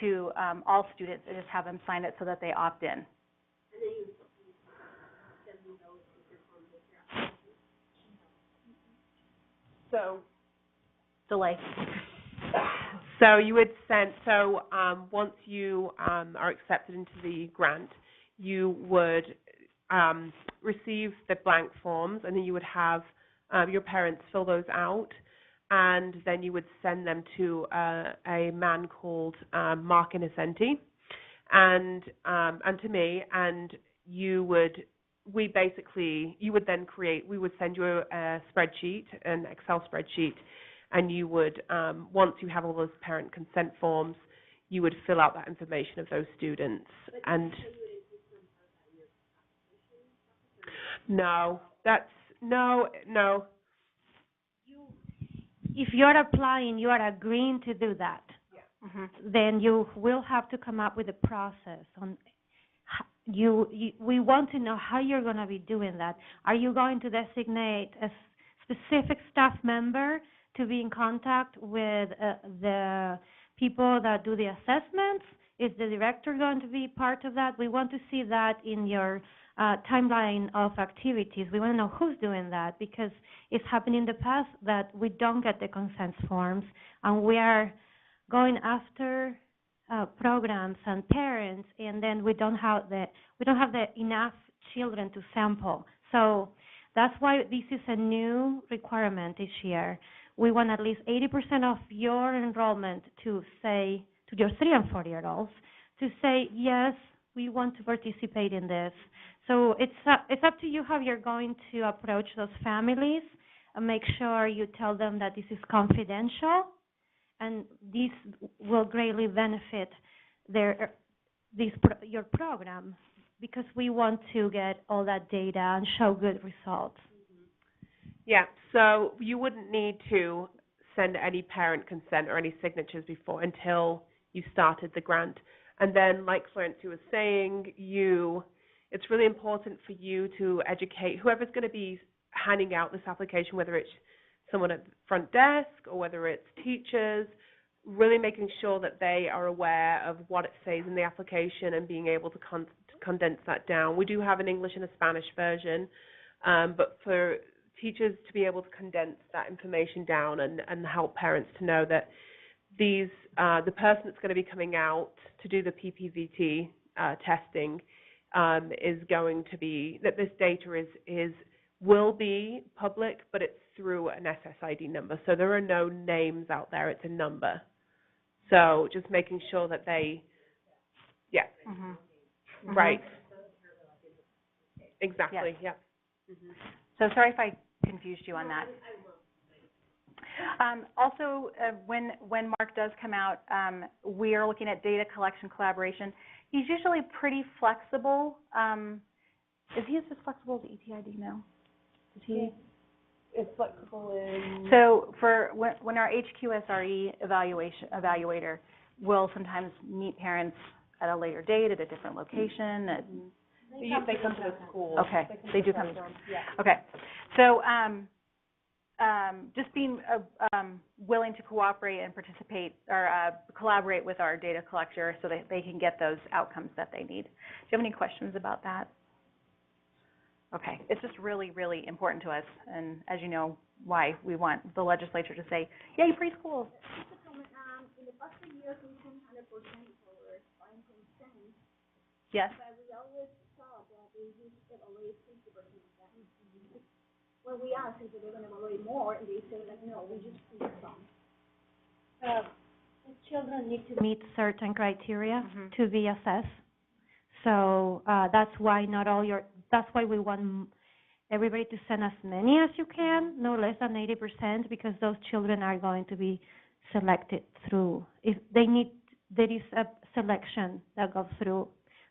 to all students and just have them sign it so that they opt in. So, delay. So you would send, once you are accepted into the grant, you would receive the blank forms, and then you would have your parents fill those out, and then you would send them to a man called Mark Innocenti, and to me, and you would send you a spreadsheet, an Excel spreadsheet, and you would, once you have all those parent consent forms, you would fill out that information of those students. And no. If you're applying, you are agreeing to do that. then you will have to come up with a process on we want to know how you're going to be doing that. Are you going to designate a specific staff member to be in contact with the people that do the assessments? Is the director going to be part of that? We want to see that in your timeline of activities. We want to know who's doing that, because it's happened in the past that we don't get the consent forms, and we are going after programs and parents, and then we don't have the enough children to sample. So that's why this is a new requirement this year. We want at least 80% of your enrollment to say, to your 3 and 4-year-olds, to say, yes, we want to participate in this. So it's up to you how you're going to approach those families, and make sure you tell them that this is confidential, and this will greatly benefit your program, because we want to get all that data and show good results. Yeah, so you wouldn't need to send any parent consent or any signatures before until you started the grant. And then, like Florencia was saying, it's really important for you to educate whoever's going to be handing out this application, whether it's someone at the front desk or whether it's teachers, really making sure that they are aware of what it says in the application and being able to condense that down. We do have an English and a Spanish version, but for teachers to be able to condense that information down and help parents to know that the person that's going to be coming out to do the PPVT testing is going to be, that this data will be public, but it's through an SSID number. So there are no names out there, it's a number. So just making sure that right. Exactly, Yes. yeah. So sorry if I confused you on that. Also, when Mark does come out, we are looking at data collection collaboration. He's usually pretty flexible. Is he as flexible as ETID now? Is he? It's flexible in... So for when our HQSR evaluator will sometimes meet parents at a later date at a different location. They come to the school. Okay, they do come to the school. Yeah. Okay, so just being willing to cooperate and participate or collaborate with our data collector so that they can get those outcomes that they need. Do you have any questions about that? Okay, it's just really, really important to us, and as you know, why we want the legislature to say, yay, preschool. In the past 2 years, we've been 100% for buying consent. Yes. But we always thought that they used to evaluate 50% of that. When we asked if they're going to evaluate more, and they say like, no, we just need some. The children need to meet certain criteria to be assessed. So that's why that's why we want everybody to send as many as you can, no less than 80%, because those children are going to be selected through, there is a selection that goes through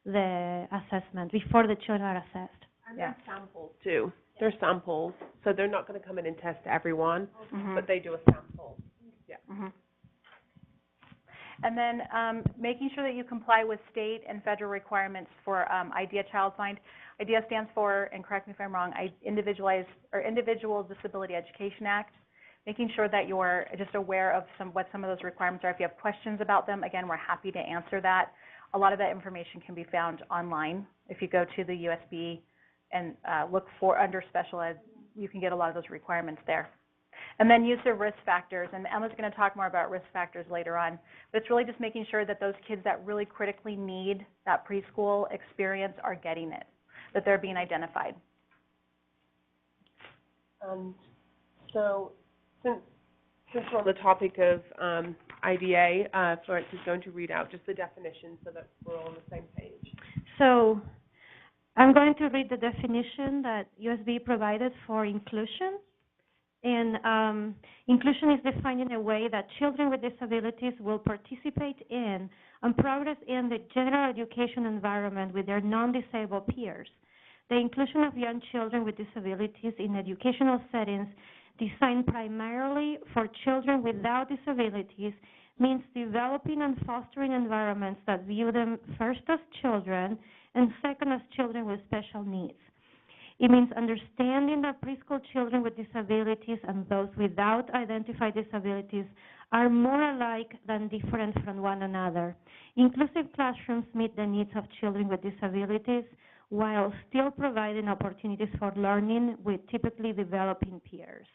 the assessment before the children are assessed. And they're samples too. They're samples, so they're not going to come in and test everyone, but they do a sample. Yeah. And then making sure that you comply with state and federal requirements for IDEA Child Find. IDEA stands for, and correct me if I'm wrong, Individual Disability Education Act. Making sure that you're just aware of what some of those requirements are. If you have questions about them, again, we're happy to answer that. A lot of that information can be found online. If you go to the USB and look for under special ed, you can get a lot of those requirements there. And then use of risk factors, and Emma's going to talk more about risk factors later on. But it's really just making sure that those kids that really critically need that preschool experience are getting it, that they're being identified. So since we're on the topic of IDA, Florence is going to read out just the definition so that we're all on the same page. So I'm going to read the definition that USB provided for inclusion. And inclusion is defined in a way that children with disabilities will participate in and progress in the general education environment with their non-disabled peers. The inclusion of young children with disabilities in educational settings designed primarily for children without disabilities means developing and fostering environments that view them first as children and second as children with special needs. It means understanding that preschool children with disabilities and those without identified disabilities are more alike than different from one another. Inclusive classrooms meet the needs of children with disabilities while still providing opportunities for learning with typically developing peers.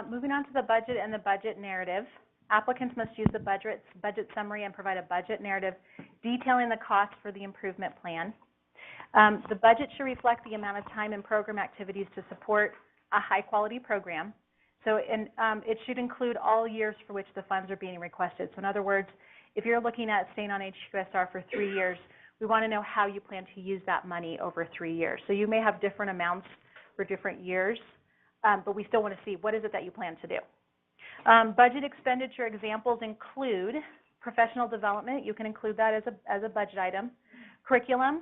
Moving on to the budget and the budget narrative. Applicants must use the budget summary and provide a budget narrative detailing the cost for the improvement plan. The budget should reflect the amount of time and program activities to support a high-quality program. So it should include all years for which the funds are being requested. So in other words, if you're looking at staying on HQSR for 3 years, we want to know how you plan to use that money over 3 years. So you may have different amounts for different years, but we still want to see what is it that you plan to do. Budget expenditure examples include professional development. You can include that as a budget item. Curriculum,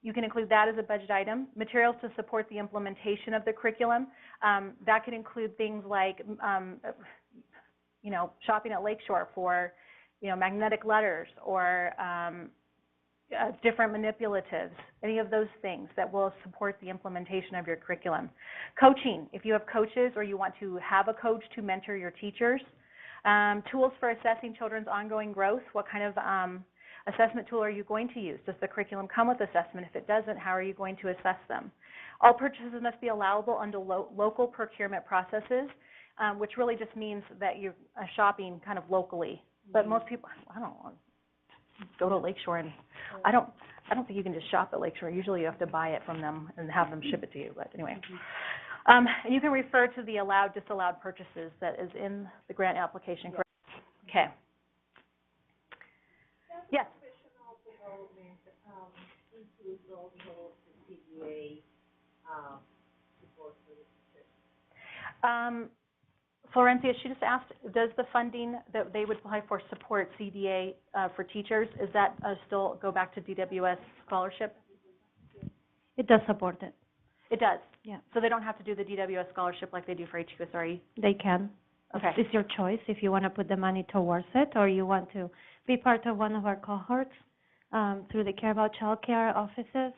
you can include that as a budget item. Materials to support the implementation of the curriculum. That could include things like, shopping at Lakeshore for, magnetic letters or different manipulatives, any of those things that will support the implementation of your curriculum. Coaching, if you have coaches or you want to have a coach to mentor your teachers. Tools for assessing children's ongoing growth. What kind of assessment tool are you going to use? Does the curriculum come with assessment? If it doesn't, how are you going to assess them? All purchases must be allowable under local procurement processes, which really just means that you're shopping kind of locally. But most people, I don't know, go to Lakeshore and I don't think you can just shop at Lakeshore. Usually you have to buy it from them and have them ship it to you. But anyway, and you can refer to the allowed, disallowed purchases that is in the grant application. Okay. Yes. Professional development includes also the CDA support for the teachers. Florencia, she just asked, does the funding that they would apply for support CDA for teachers, is that still go back to DWS scholarship? It does support it. It does? Yeah. So they don't have to do the DWS scholarship like they do for HQSRE? They can. Okay. It's your choice if you want to put the money towards it or you want to be part of one of our cohorts through the Care About Child Care offices.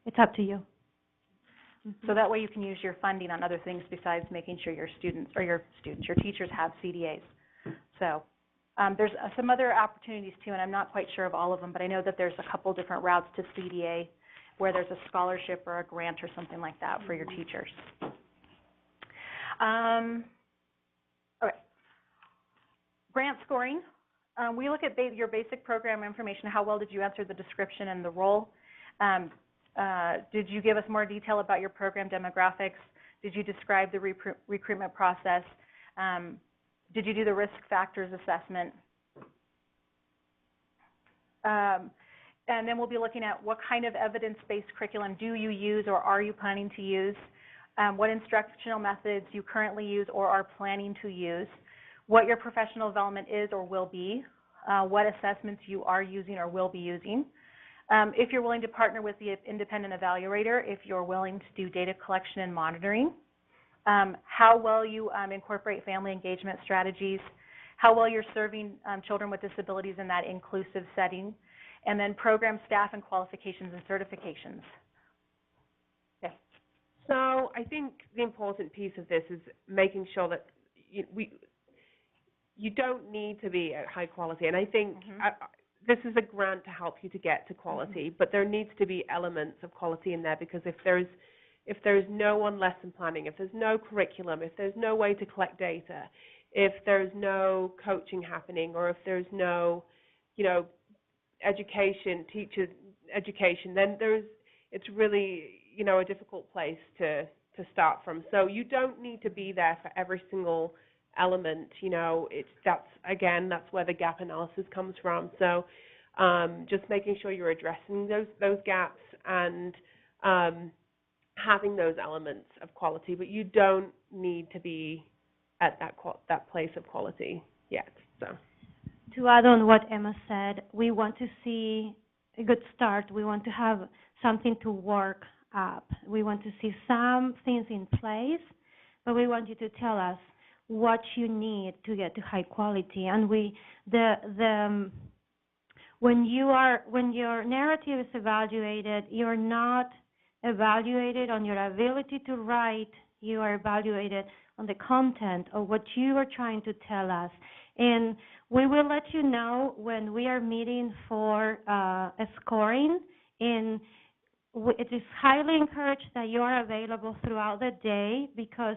It's up to you. So that way you can use your funding on other things besides making sure your teachers have CDAs. So there's some other opportunities too, and I'm not quite sure of all of them, but I know that there's a couple different routes to CDA where there's a scholarship or a grant or something like that for your teachers. All right. Grant scoring. We look at your basic program information. How well did you answer the description and the role? Did you give us more detail about your program demographics? Did you describe the recruitment process? Did you do the risk factors assessment? And then we'll be looking at what kind of evidence-based curriculum do you use or are you planning to use? What instructional methods you currently use or are planning to use? What your professional development is or will be? What assessments you are using or will be using? If you're willing to partner with the independent evaluator, if you're willing to do data collection and monitoring, how well you incorporate family engagement strategies, how well you're serving children with disabilities in that inclusive setting, and then program staff and qualifications and certifications. Okay. So I think the important piece of this is making sure that you don't need to be at high quality, and I think this is a grant to help you to get to quality, but there needs to be elements of quality in there because if there's no on lesson planning, if there's no curriculum, if there's no way to collect data, if there's no coaching happening, or if there's no, education, teacher education, then it's really, a difficult place to start from. So you don't need to be there for every single element, that's where the gap analysis comes from. So just making sure you're addressing those gaps and having those elements of quality, but you don't need to be at that place of quality yet. So to add on what Emma said, we want to see a good start. We want to have something to work up. We want to see some things in place, but we want you to tell us what you need to get to high quality. And when your narrative is evaluated, you're not evaluated on your ability to write, you are evaluated on the content of what you are trying to tell us. And we will let you know when we are meeting for a scoring, and it is highly encouraged that you are available throughout the day, because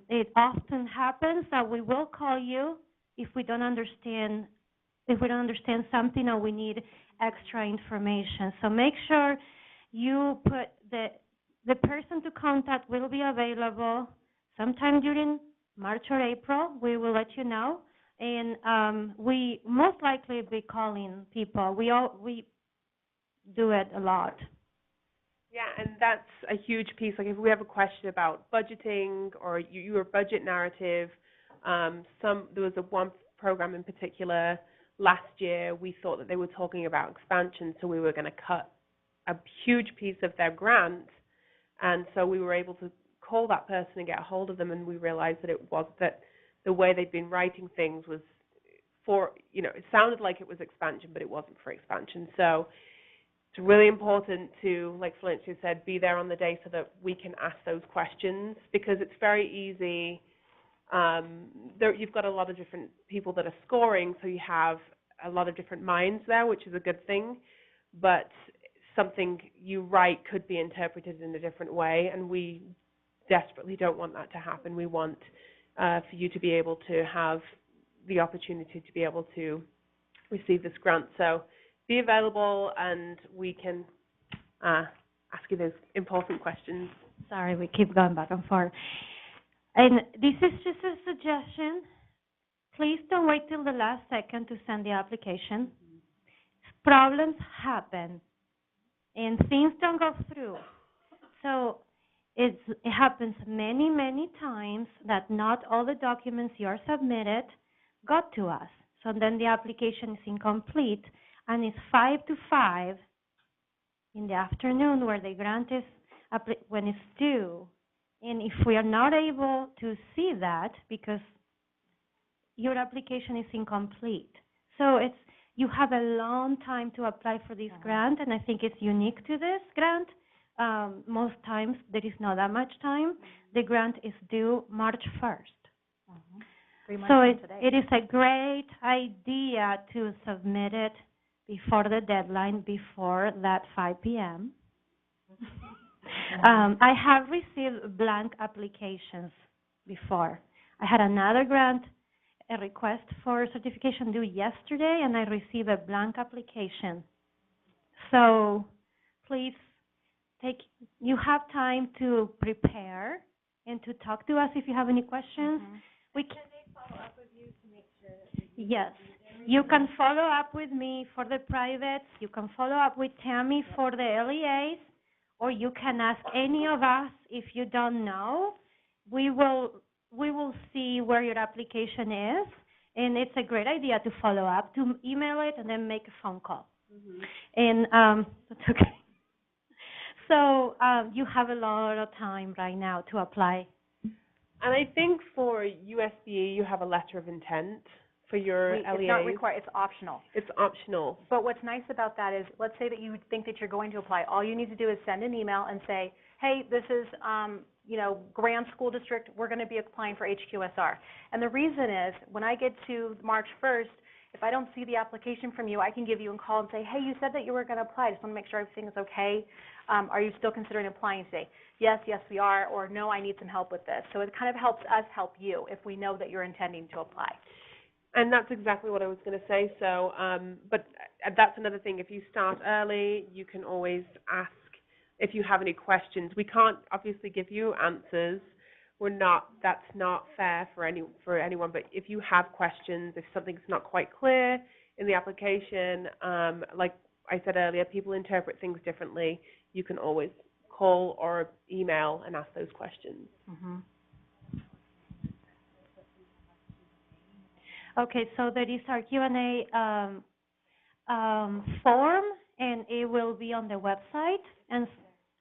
it often happens that we will call you if we don't understand something or we need extra information. So make sure you put the person to contact will be available sometime during March or April. We will let you know, and we most likely be calling people. We do it a lot. Yeah, and that's a huge piece. Like if we have a question about budgeting or your budget narrative, there was one program in particular last year. We thought that they were talking about expansion, so we were going to cut a huge piece of their grant, and so we were able to call that person and get a hold of them, and we realized that the way they'd been writing things was for, it sounded like it was expansion, but it wasn't for expansion. So it's really important to, like Valencia said, be there on the day so that we can ask those questions, because it's very easy. You've got a lot of different people that are scoring, so you have a lot of different minds there, which is a good thing, but something you write could be interpreted in a different way, and we desperately don't want that to happen. We want for you to be able to have the opportunity to be able to receive this grant. So be available, and we can ask you those important questions. Sorry, we keep going back and forth. And this is just a suggestion. Please don't wait till the last second to send the application. Problems happen, and things don't go through. So it happens many, many times that not all the documents you are submitted got to us. So then the application is incomplete, and it's 5 to 5 in the afternoon where the grant is when it's due. And if we are not able to see that because your application is incomplete, so you have a long time to apply for this grant, and I think it's unique to this grant. Most times there is not that much time. The grant is due March 1st. 3 months So from today. it is a great idea to submit it before the deadline, before that 5 p.m. I have received blank applications before. I had another grant, a request for certification due yesterday, and I received a blank application. So please you have time to prepare and to talk to us if you have any questions. We can follow up with you to make sure that yes. You can follow up with me for the privates. You can follow up with Tammy for the LEAs, or you can ask any of us if you don't know. We will see where your application is, and it's a great idea to follow up, to email it, and then make a phone call. And that's okay. So you have a lot of time right now to apply. And I think for USBE, you have a letter of intent for your LEAs. It's not required. It's optional. It's optional. But what's nice about that is, let's say that you think that you're going to apply. All you need to do is send an email and say, hey, this is, Grand School District. We're going to be applying for HQSR. And the reason is, when I get to March 1st, if I don't see the application from you, I can give you a call and say, hey, you said that you were going to apply. I just want to make sure everything is okay. Are you still considering applying today? Yes, we are, or no, I need some help with this. So it kind of helps us help you if we know that you're intending to apply. And that's exactly what I was going to say. So, but that's another thing. If you start early, you can always ask if you have any questions. We can't obviously give you answers. That's not fair for anyone. But if you have questions, if something's not quite clear in the application, like I said earlier, people interpret things differently. You can always call or email and ask those questions. Okay, so there is our Q&A form, and it will be on the website. And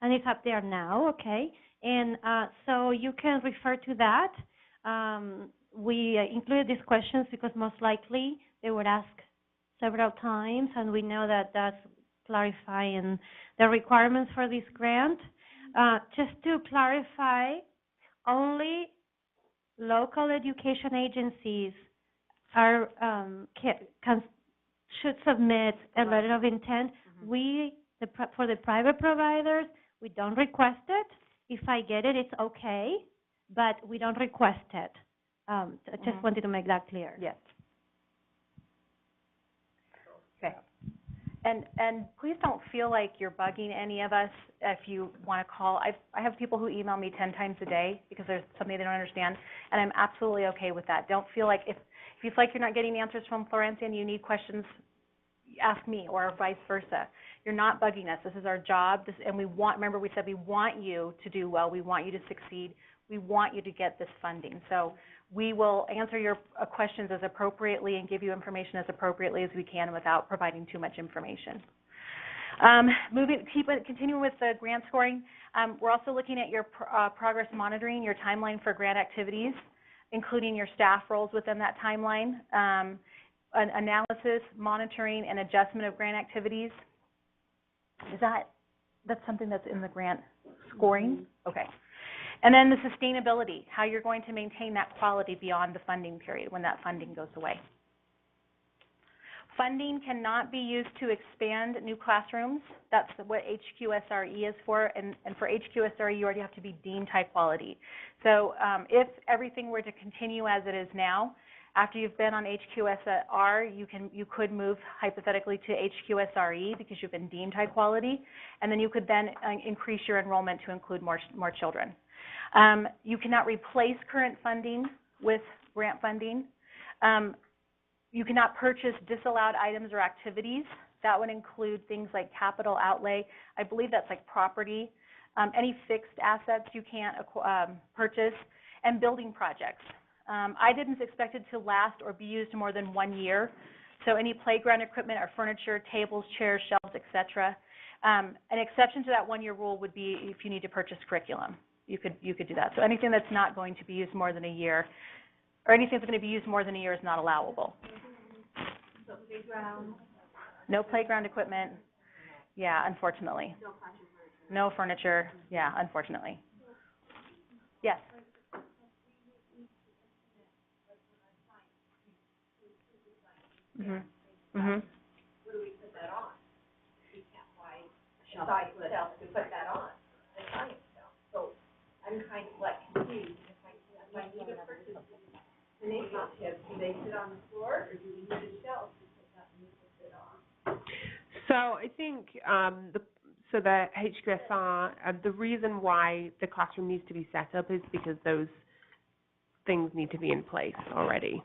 and it's up there now, okay? And so you can refer to that. We included these questions because most likely they would ask several times, and we know that that's clarifying the requirements for this grant. Just to clarify, only local education agencies are should submit a letter of intent. For the private providers, we don't request it. If I get it, it's okay, but we don't request it. I just wanted to make that clear. Yes. Okay. And please don't feel like you're bugging any of us if you want to call. I have people who email me 10 times a day because there's something they don't understand, and I'm absolutely okay with that. Don't feel like if you feel like you're not getting answers from Florencia and you need questions, ask me, or vice versa. You're not bugging us. This is our job, and remember we said we want you to do well. We want you to succeed. We want you to get this funding. So we will answer your questions as appropriately and give you information as appropriately as we can without providing too much information. Continuing with the grant scoring, we're also looking at your progress monitoring, your timeline for grant activities, including your staff roles within that timeline, an analysis, monitoring, and adjustment of grant activities. That's something that's in the grant scoring? Okay. And then the sustainability, how you're going to maintain that quality beyond the funding period when that funding goes away. Funding cannot be used to expand new classrooms. That's what HQSRE is for, and for HQSRE, you already have to be deemed high quality. So if everything were to continue as it is now, after you've been on HQSR, you could move hypothetically to HQSRE because you've been deemed high quality, and then you could then increase your enrollment to include more children. You cannot replace current funding with grant funding. You cannot purchase disallowed items or activities. That would include things like capital outlay. I believe that's like property. Any fixed assets you can't purchase, and building projects. I didn't expect it to last or be used more than 1 year. So any playground equipment or furniture, tables, chairs, shelves, etc. An exception to that 1-year rule would be if you need to purchase curriculum. You could do that. So anything that's not going to be used more than a year, or anything that's going to be used more than a year is not allowable. So playground. No playground equipment. Yeah, unfortunately. No furniture. Yeah, unfortunately. Yes. Mhm. Mhm. Where do we put that on? We can't buy science cells to put that on, the science cells. So I'm kind of like confused. If I need to purchase an initiative, do they sit on the floor, or do we need a shelf to put that initiative on? So I think the HQSR, the reason why the classroom needs to be set up is because those things need to be in place already.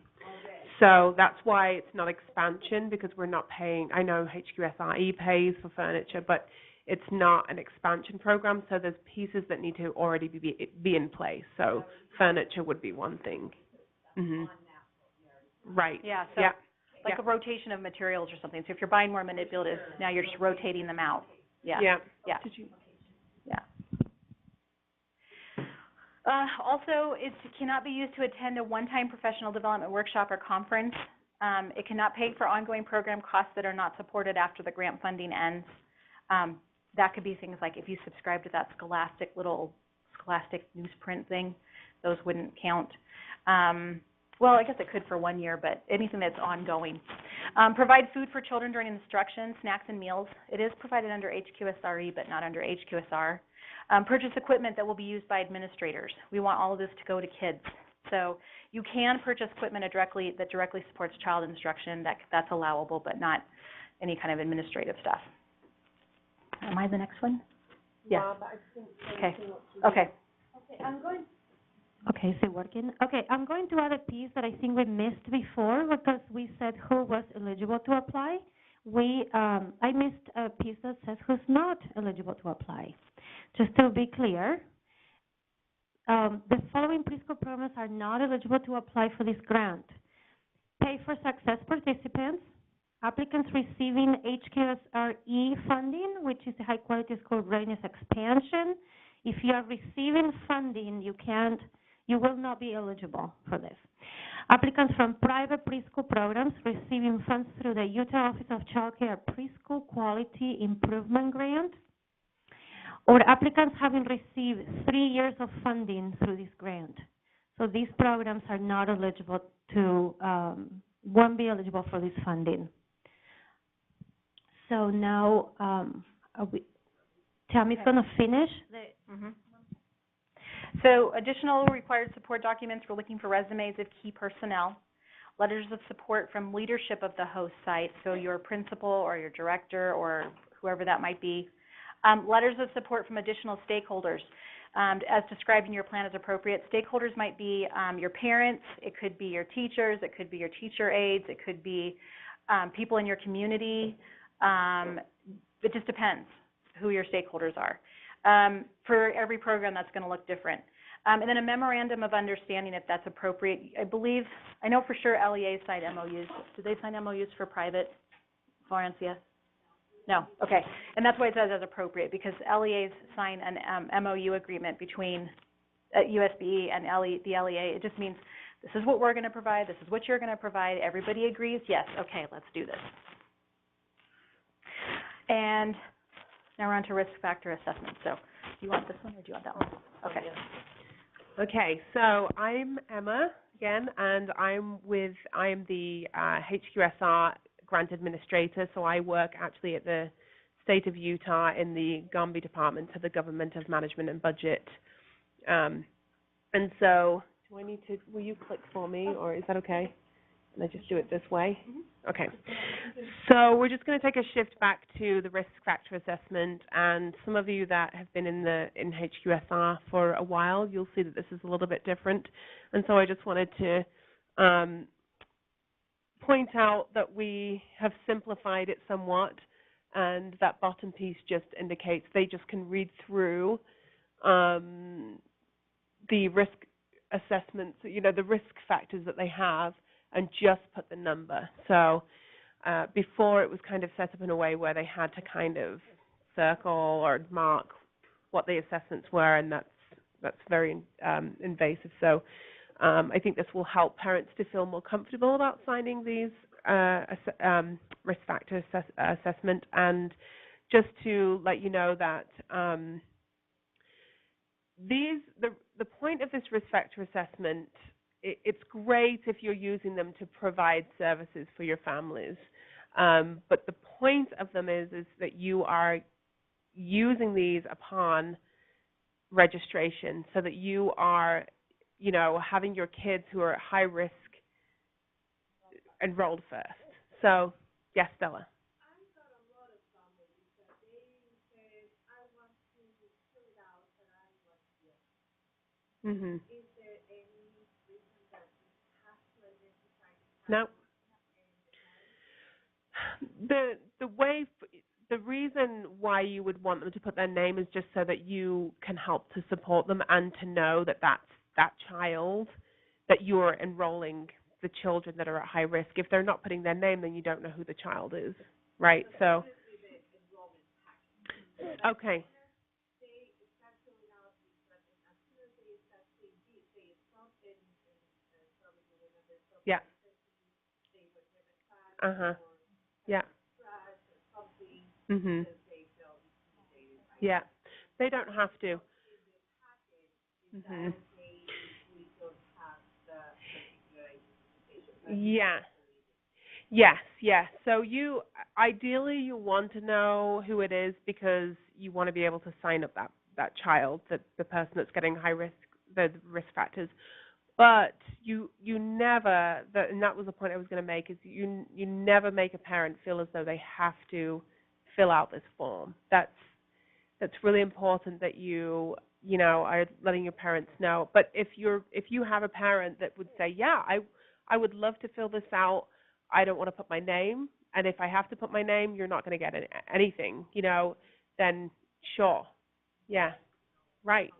So that's why it's not expansion, because we're not paying. I know HQSRE pays for furniture, but it's not an expansion program, so there's pieces that need to already be in place. So furniture would be one thing. Mm-hmm. Right. Yeah, so like a rotation of materials or something. So if you're buying more manipulatives, now you're just rotating them out. Yeah. Yeah. Yeah. Yeah. Also, it cannot be used to attend a one-time professional development workshop or conference. It cannot pay for ongoing program costs that are not supported after the grant funding ends. That could be things like if you subscribe to that Scholastic newsprint thing, those wouldn't count. Well, I guess it could for 1 year, but anything that's ongoing. Provide food for children during instruction, snacks and meals. It is provided under HQSRE, but not under HQSR. Purchase equipment that will be used by administrators. We want all of this to go to kids. So you can purchase equipment that directly supports child instruction. That's allowable, but not any kind of administrative stuff. Am I the next one? Yeah. Okay. Okay. Okay, is it working? Okay, I'm going to add a piece that I think we missed before because we said who was eligible to apply. I missed a piece that says who's not eligible to apply. Just to be clear, the following preschool programs are not eligible to apply for this grant. Pay for Success participants, Applicants receiving HQSR funding, which is the High Quality School Readiness Expansion. If you are receiving funding, you will not be eligible for this. Applicants from private preschool programs receiving funds through the Utah Office of Child Care Preschool Quality Improvement Grant, or applicants having received 3 years of funding through this grant. So these programs are not eligible to, won't be eligible for this funding. So now, Tammy's going to finish. So additional required support documents, we're looking for resumes of key personnel, letters of support from leadership of the host site, so your principal or your director or whoever that might be, letters of support from additional stakeholders. As described in your plan as appropriate, stakeholders might be your parents, it could be your teachers, it could be your teacher aides, it could be people in your community. It just depends who your stakeholders are. For every program, that's going to look different. And then a memorandum of understanding, if that's appropriate. I know for sure LEAs sign MOUs. Do they sign MOUs for private, Florence? Yes? No? Okay. And that's why it says as appropriate, because LEAs sign an MOU agreement between USBE and the LEA. It just means this is what we're going to provide, this is what you're going to provide. Everybody agrees? Yes. Okay, let's do this. And now we're on to risk factor assessment. So do you want this one or do you want that one? Okay. Okay, so I'm Emma again, and I'm the HQSR grant administrator. So I work actually at the state of Utah in the GOMBI department of the Government of Management and Budget. And so, will you click for me, or is that okay? Can I just do it this way? Okay. So we're just going to take a shift back to the risk factor assessment, and some of you that have been in HQSR for a while, you'll see that this is a little bit different. And so I just wanted to point out that we have simplified it somewhat, and that bottom piece just indicates they just can read through the risk assessments, the risk factors that they have, and just put the number. So before it was kind of set up in a way where they had to kind of circle or mark what the assessments were, and that's very invasive. So I think this will help parents to feel more comfortable about signing these risk factor assessment. And just to let you know that the point of this risk factor assessment, it's great if you're using them to provide services for your families, but the point of them is that you are using these upon registration, so that you are, having your kids who are at high risk enrolled first. So, yes, Stella. I've got a lot of families that they said, I want to fill it out, but I was here. Mhm. Is there any reason that we have to identify No. The reason why you would want them to put their name is just so that you can help to support them and to know that that's that child, that you're enrolling the children that are at high risk. If they're not putting their name, then you don't know who the child is, right? So, okay. Yeah. Uh-huh. Yeah. Mhm. Yeah. They don't have to. Mhm. Yeah. Yes, yes. So ideally you want to know who it is, because you want to be able to sign up that child, the person that's getting high risk, the risk factors. But you never, and that was the point I was going to make, is you never make a parent feel as though they have to fill out this form. That's really important that you are letting your parents know. But if you have a parent that would say, yeah, I would love to fill this out, I don't want to put my name, and if I have to put my name, you're not going to get anything, then sure. Yeah. Right.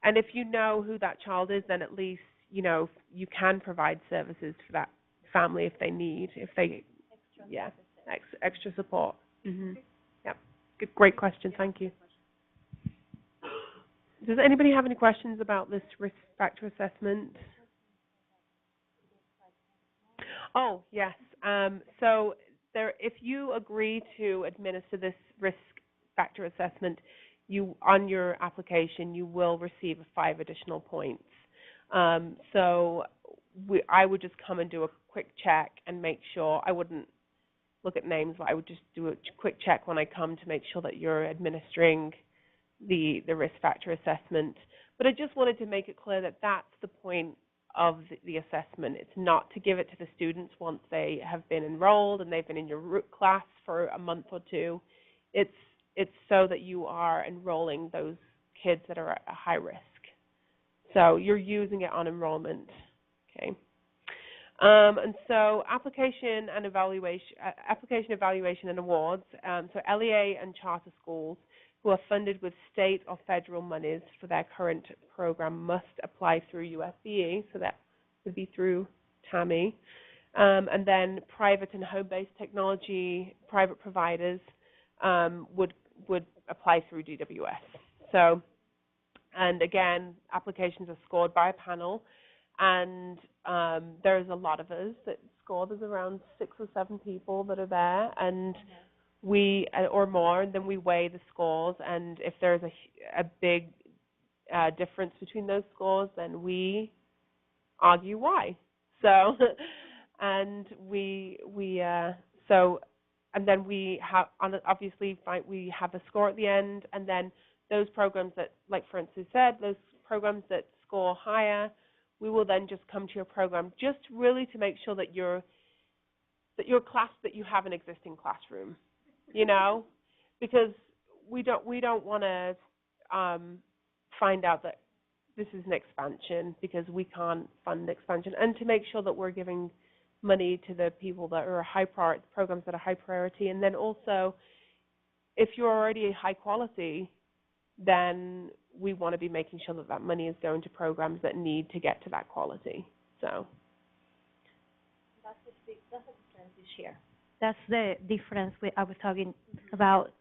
And if you know who that child is, then at least, you can provide services family if they need, extra support. Yep. Great question. Thank you. Does anybody have any questions about this risk factor assessment? Oh, yes. So if you agree to administer this risk factor assessment, on your application, you will receive 5 additional points. So I would just come and do a quick check and make sure. I wouldn't look at names, but I would just do a quick check when I come to make sure that you're administering the risk factor assessment. But I just wanted to make it clear that that's the point of the assessment. It's not to give it to the students once they have been enrolled and they've been in your root class for a month or two. It's so that you are enrolling those kids that are at a high risk. So you're using it on enrollment, okay? And so application, evaluation, and awards. So LEA and charter schools who are funded with state or federal monies for their current program must apply through USBE, so that would be through TAMI. And then private and home-based technology, private providers would apply through DWS. So, and again, applications are scored by a panel, and there's a lot of us that score. There's around 6 or 7 people that are there, and we, or more, and then we weigh the scores, and if there's a big difference between those scores, then we argue why. So, and and then we have, obviously, we have a score at the end, and then those programs that, like Francis said, those programs that score higher, we will then just come to your program just really to make sure that your class, that you have an existing classroom, you know, because we don't want to find out that this is an expansion, because we can't fund expansion, and to make sure that we're giving money to the people that are high priority, programs that are high priority. And then also, if you're already high quality, then we want to be making sure that that money is going to programs that need to get to that quality. So that's the difference this year. That's the difference I was talking about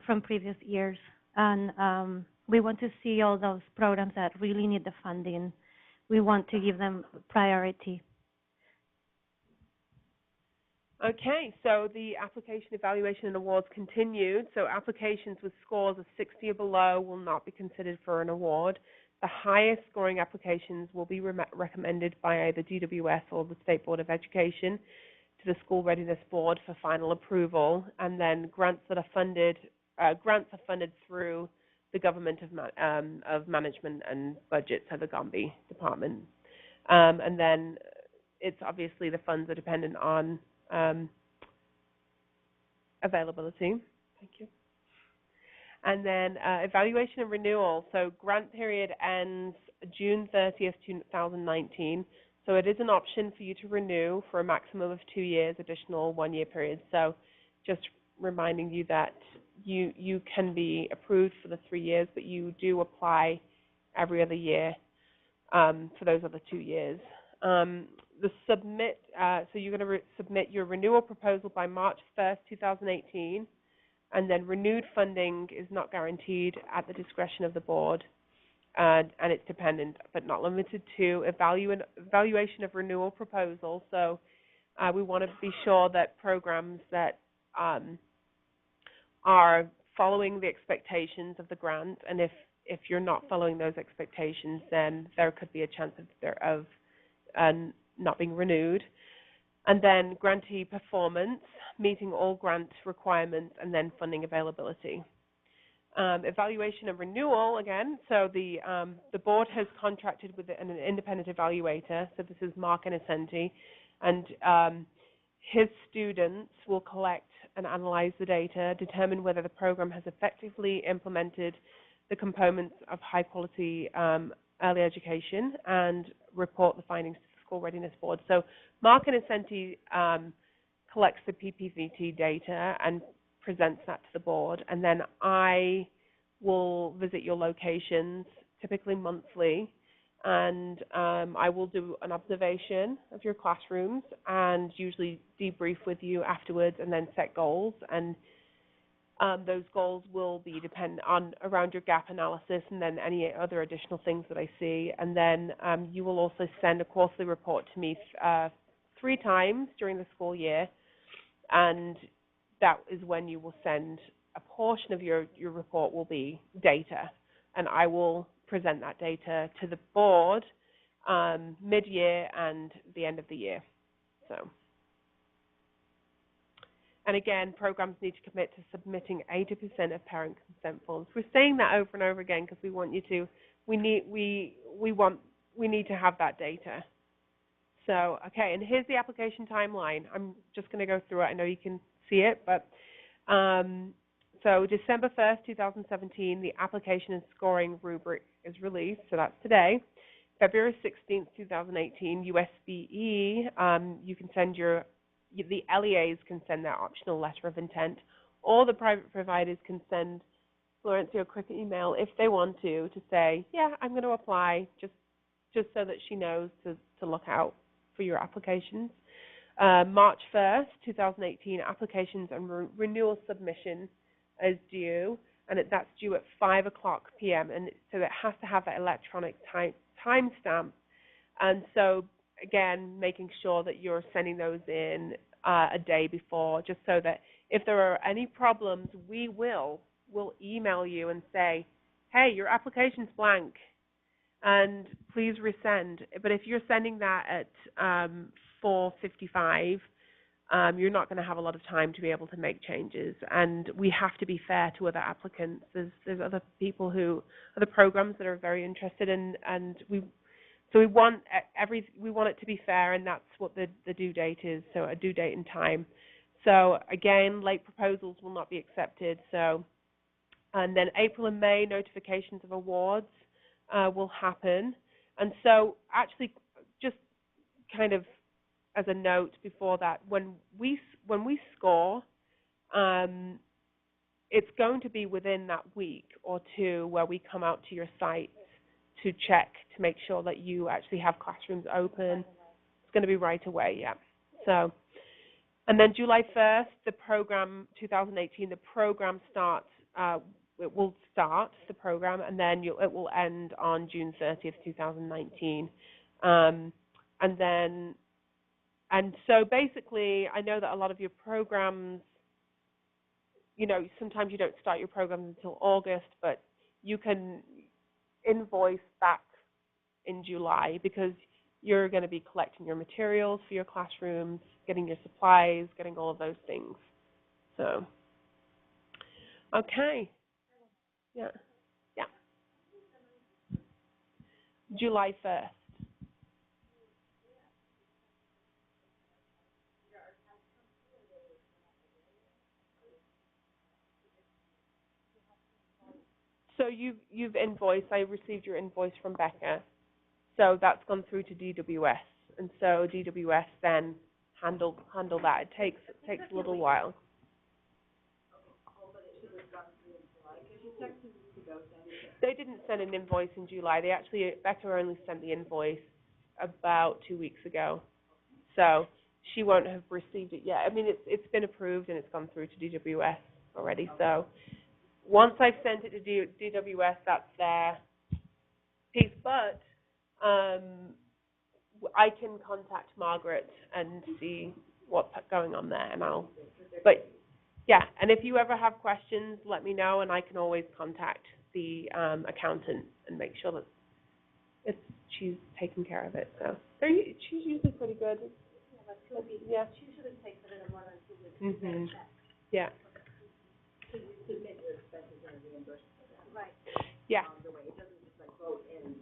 from previous years. And we want to see all those programs that really need the funding. We want to give them priority. Okay, so the application, evaluation, and awards continued. So applications with scores of 60 or below will not be considered for an award. The highest scoring applications will be recommended by either DWS or the State Board of Education to the School Readiness Board for final approval. And then grants are funded through the Government of Management and Budget, so the GOMBI department. And then it's obviously the funds are dependent on availability. Thank you. And then evaluation and renewal. So grant period ends June 30th, 2019. So it is an option for you to renew for a maximum of 2 years, additional 1-year period. So just reminding you that you can be approved for the 3 years, but you do apply every other year for those other 2 years. So you're going to submit your renewal proposal by March 1st, 2018, and then renewed funding is not guaranteed at the discretion of the board, and it's dependent but not limited to evaluation of renewal proposal. So we want to be sure that programs that are following the expectations of the grant, and if you're not following those expectations, then there could be a chance of not being renewed. And then grantee performance, meeting all grant requirements, and then funding availability. Evaluation and renewal, again, so the board has contracted with an independent evaluator, so this is Mark Innocenti, and his students will collect and analyze the data, determine whether the program has effectively implemented the components of high-quality early education, and report the findings to the School Readiness Board. So Mark Innocenti collects the PPVT data and presents that to the board, and then I will visit your locations, typically monthly, and I will do an observation of your classrooms and usually debrief with you afterwards and then set goals. And those goals will be dependent on around your gap analysis and then any other additional things that I see. And then you will also send a quarterly report to me 3 times during the school year, and that is when you will send a portion of your report will be data, and I will present that data to the board mid-year and the end of the year. So. And again, programs need to commit to submitting 80% of parent consent forms. We're saying that over and over again because we want you to. We need to have that data. So, okay, and here's the application timeline. I'm just going to go through it. I know you can see it, but so December 1st, 2017, the application and scoring rubric is released. So that's today. February 16th, 2018, USBE. You can send the LEAs can send their optional letter of intent, or the private providers can send Florencia a quick email if they want to say, yeah, I'm going to apply, just so that she knows to look out for your applications. March 1st, 2018, applications and renewal submission is due, and that's due at 5 o'clock p.m., and so it has to have that electronic timestamp. And so again, making sure that you're sending those in a day before, just so that if there are any problems, we'll email you and say, hey, your application's blank, and please resend. But if you're sending that at 4:55, you're not going to have a lot of time to be able to make changes. And we have to be fair to other applicants. There's other people other programs that are very interested in, and so we want it to be fair, and that's what the due date is, so a due date and time. So again, late proposals will not be accepted. So, and then April and May, notifications of awards will happen. And so actually, just kind of as a note before that, when we score, it's going to be within that week or two where we come out to your site to check to make sure that you actually have classrooms open. It's going to be right away, yeah. So, and then July 1st, the program, 2018, the program starts, it will start, the program, and then it will end on June 30th, 2019. And so basically, I know that a lot of your programs, sometimes you don't start your programs until August, but you can invoice back in July because you're going to be collecting your materials for your classrooms, getting your supplies, getting all of those things. So, okay. Yeah. July 1st. So you've invoiced. I received your invoice from Becca. So that's gone through to DWS, and so DWS then handle that. It takes a little while. They didn't send an invoice in July. Becca only sent the invoice about 2 weeks ago. So she won't have received it yet. I mean, it's been approved and it's gone through to DWS already. So once I've sent it to DWS, that's their piece. But I can contact Margaret and see what's going on there, and but yeah, and if you ever have questions, let me know, and I can always contact the accountant and make sure that she's taking care of it. So she's usually pretty good. Yeah. She usually takes it in more than 2 weeks. Mhm. Yeah. To submit your expenses and reimbursement for that. Right. Yeah. The way it doesn't just vote in.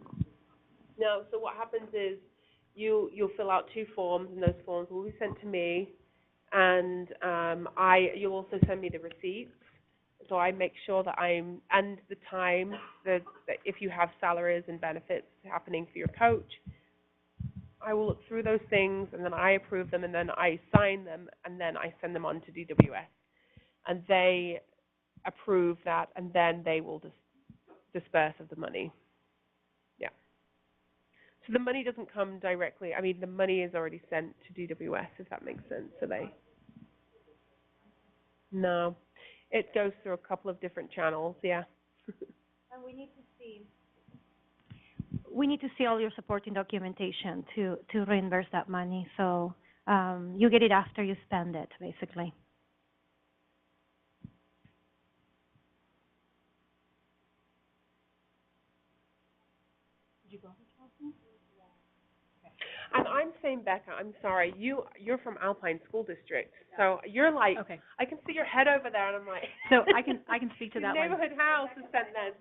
No. So what happens is you'll fill out 2 forms, and those forms will be sent to me, and you'll also send me the receipts. So I make sure that and the time that if you have salaries and benefits happening for your coach, I will look through those things, and then I approve them, and then I sign them, and then I send them on to DWS, and they approve that, and then they will disperse of the money. Yeah. So the money doesn't come directly. I mean, the money is already sent to DWS, if that makes sense. So no, it goes through a couple of different channels. Yeah. And we need to see all your supporting documentation to reimburse that money. So you get it after you spend it, basically. And I'm saying, Becca, I'm sorry, you're from Alpine School District, so you're like, Okay. I can see your head over there, and I'm like, So I can speak to the that one. neighborhood house is sent then.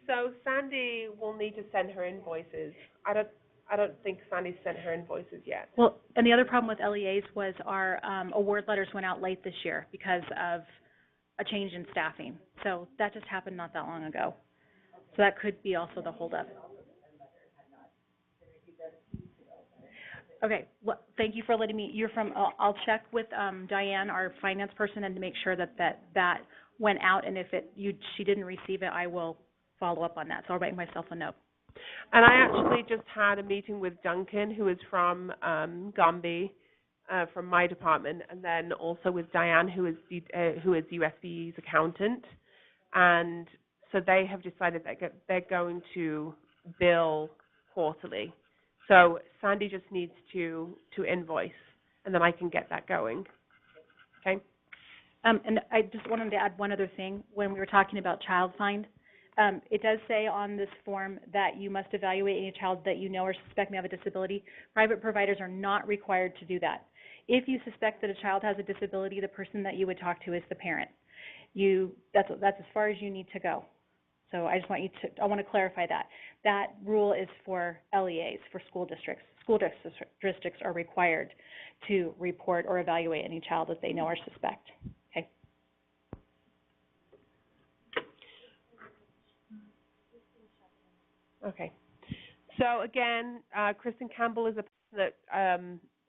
So Sandy will need to send her invoices. I don't think Sandy's sent her invoices yet. Well, and the other problem with LEAs was our award letters went out late this year because of a change in staffing. So that just happened not that long ago. So that could be also the holdup. Okay, well, thank you for letting me, you're from, I'll check with Diane, our finance person, and to make sure that went out, and if she didn't receive it, I will follow up on that. So I'll write myself a note. And I actually just had a meeting with Duncan, who is from Gombe, from my department, and then also with Diane, who is USB's accountant. And so they have decided that they're going to bill quarterly. So Sandy just needs to invoice, and then I can get that going. Okay? And I just wanted to add one other thing. When we were talking about child find, it does say on this form that you must evaluate any child that you know or suspect may have a disability. Private providers are not required to do that. If you suspect that a child has a disability, the person that you would talk to is the parent. That's as far as you need to go. So I just want I want to clarify that. That rule is for LEAs, for school districts. School districts are required to report or evaluate any child that they know or suspect. Okay. Okay. So again, Kristen Campbell is a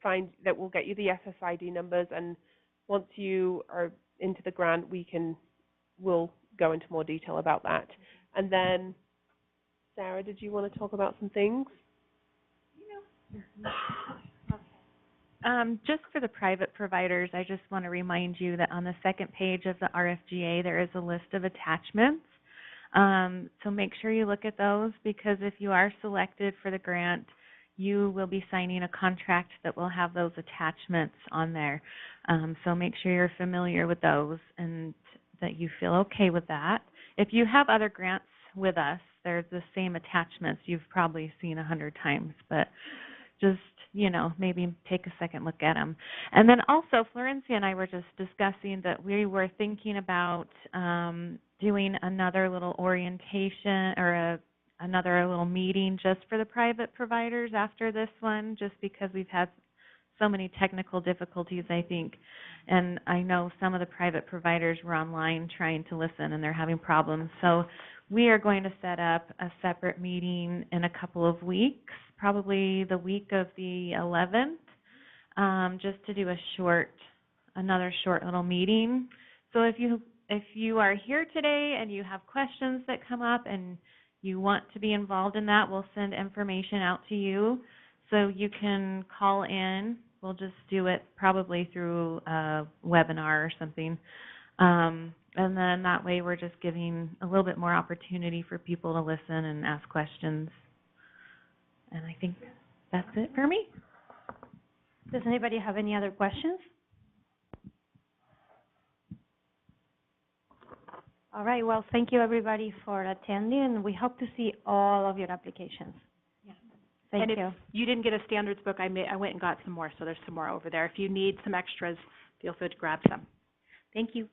person that will get you the SSID numbers, and once you are into the grant, we'll go into more detail about that. And then, Sarah, did you want to talk about some things? Just for the private providers, I just want to remind you that on the second page of the RFGA, there is a list of attachments. So make sure you look at those, because if you are selected for the grant, you will be signing a contract that will have those attachments on there. So make sure you're familiar with those and that you feel okay with that. If you have other grants with us, they're the same attachments you've probably seen 100 times, but just, maybe take a second look at them. And then also, Florencia and I were just discussing that we were thinking about doing another little orientation or another little meeting just for the private providers after this one, just because we've had so many technical difficulties, I think. And I know some of the private providers were online trying to listen, and they're having problems. So we are going to set up a separate meeting in a couple of weeks, probably the week of the 11th, just to do another short little meeting. So if you are here today and you have questions that come up and you want to be involved in that, we'll send information out to you so you can call in. We'll just do it probably through a webinar or something. And then that way we're just giving a little bit more opportunity for people to listen and ask questions. And I think that's it for me. Does anybody have any other questions? All right, well, thank you everybody for attending, and we hope to see all of your applications. Yeah. Thank and you. if you didn't get a standards book, I went and got some more, so there's some more over there. If you need some extras, feel free to grab some. Thank you.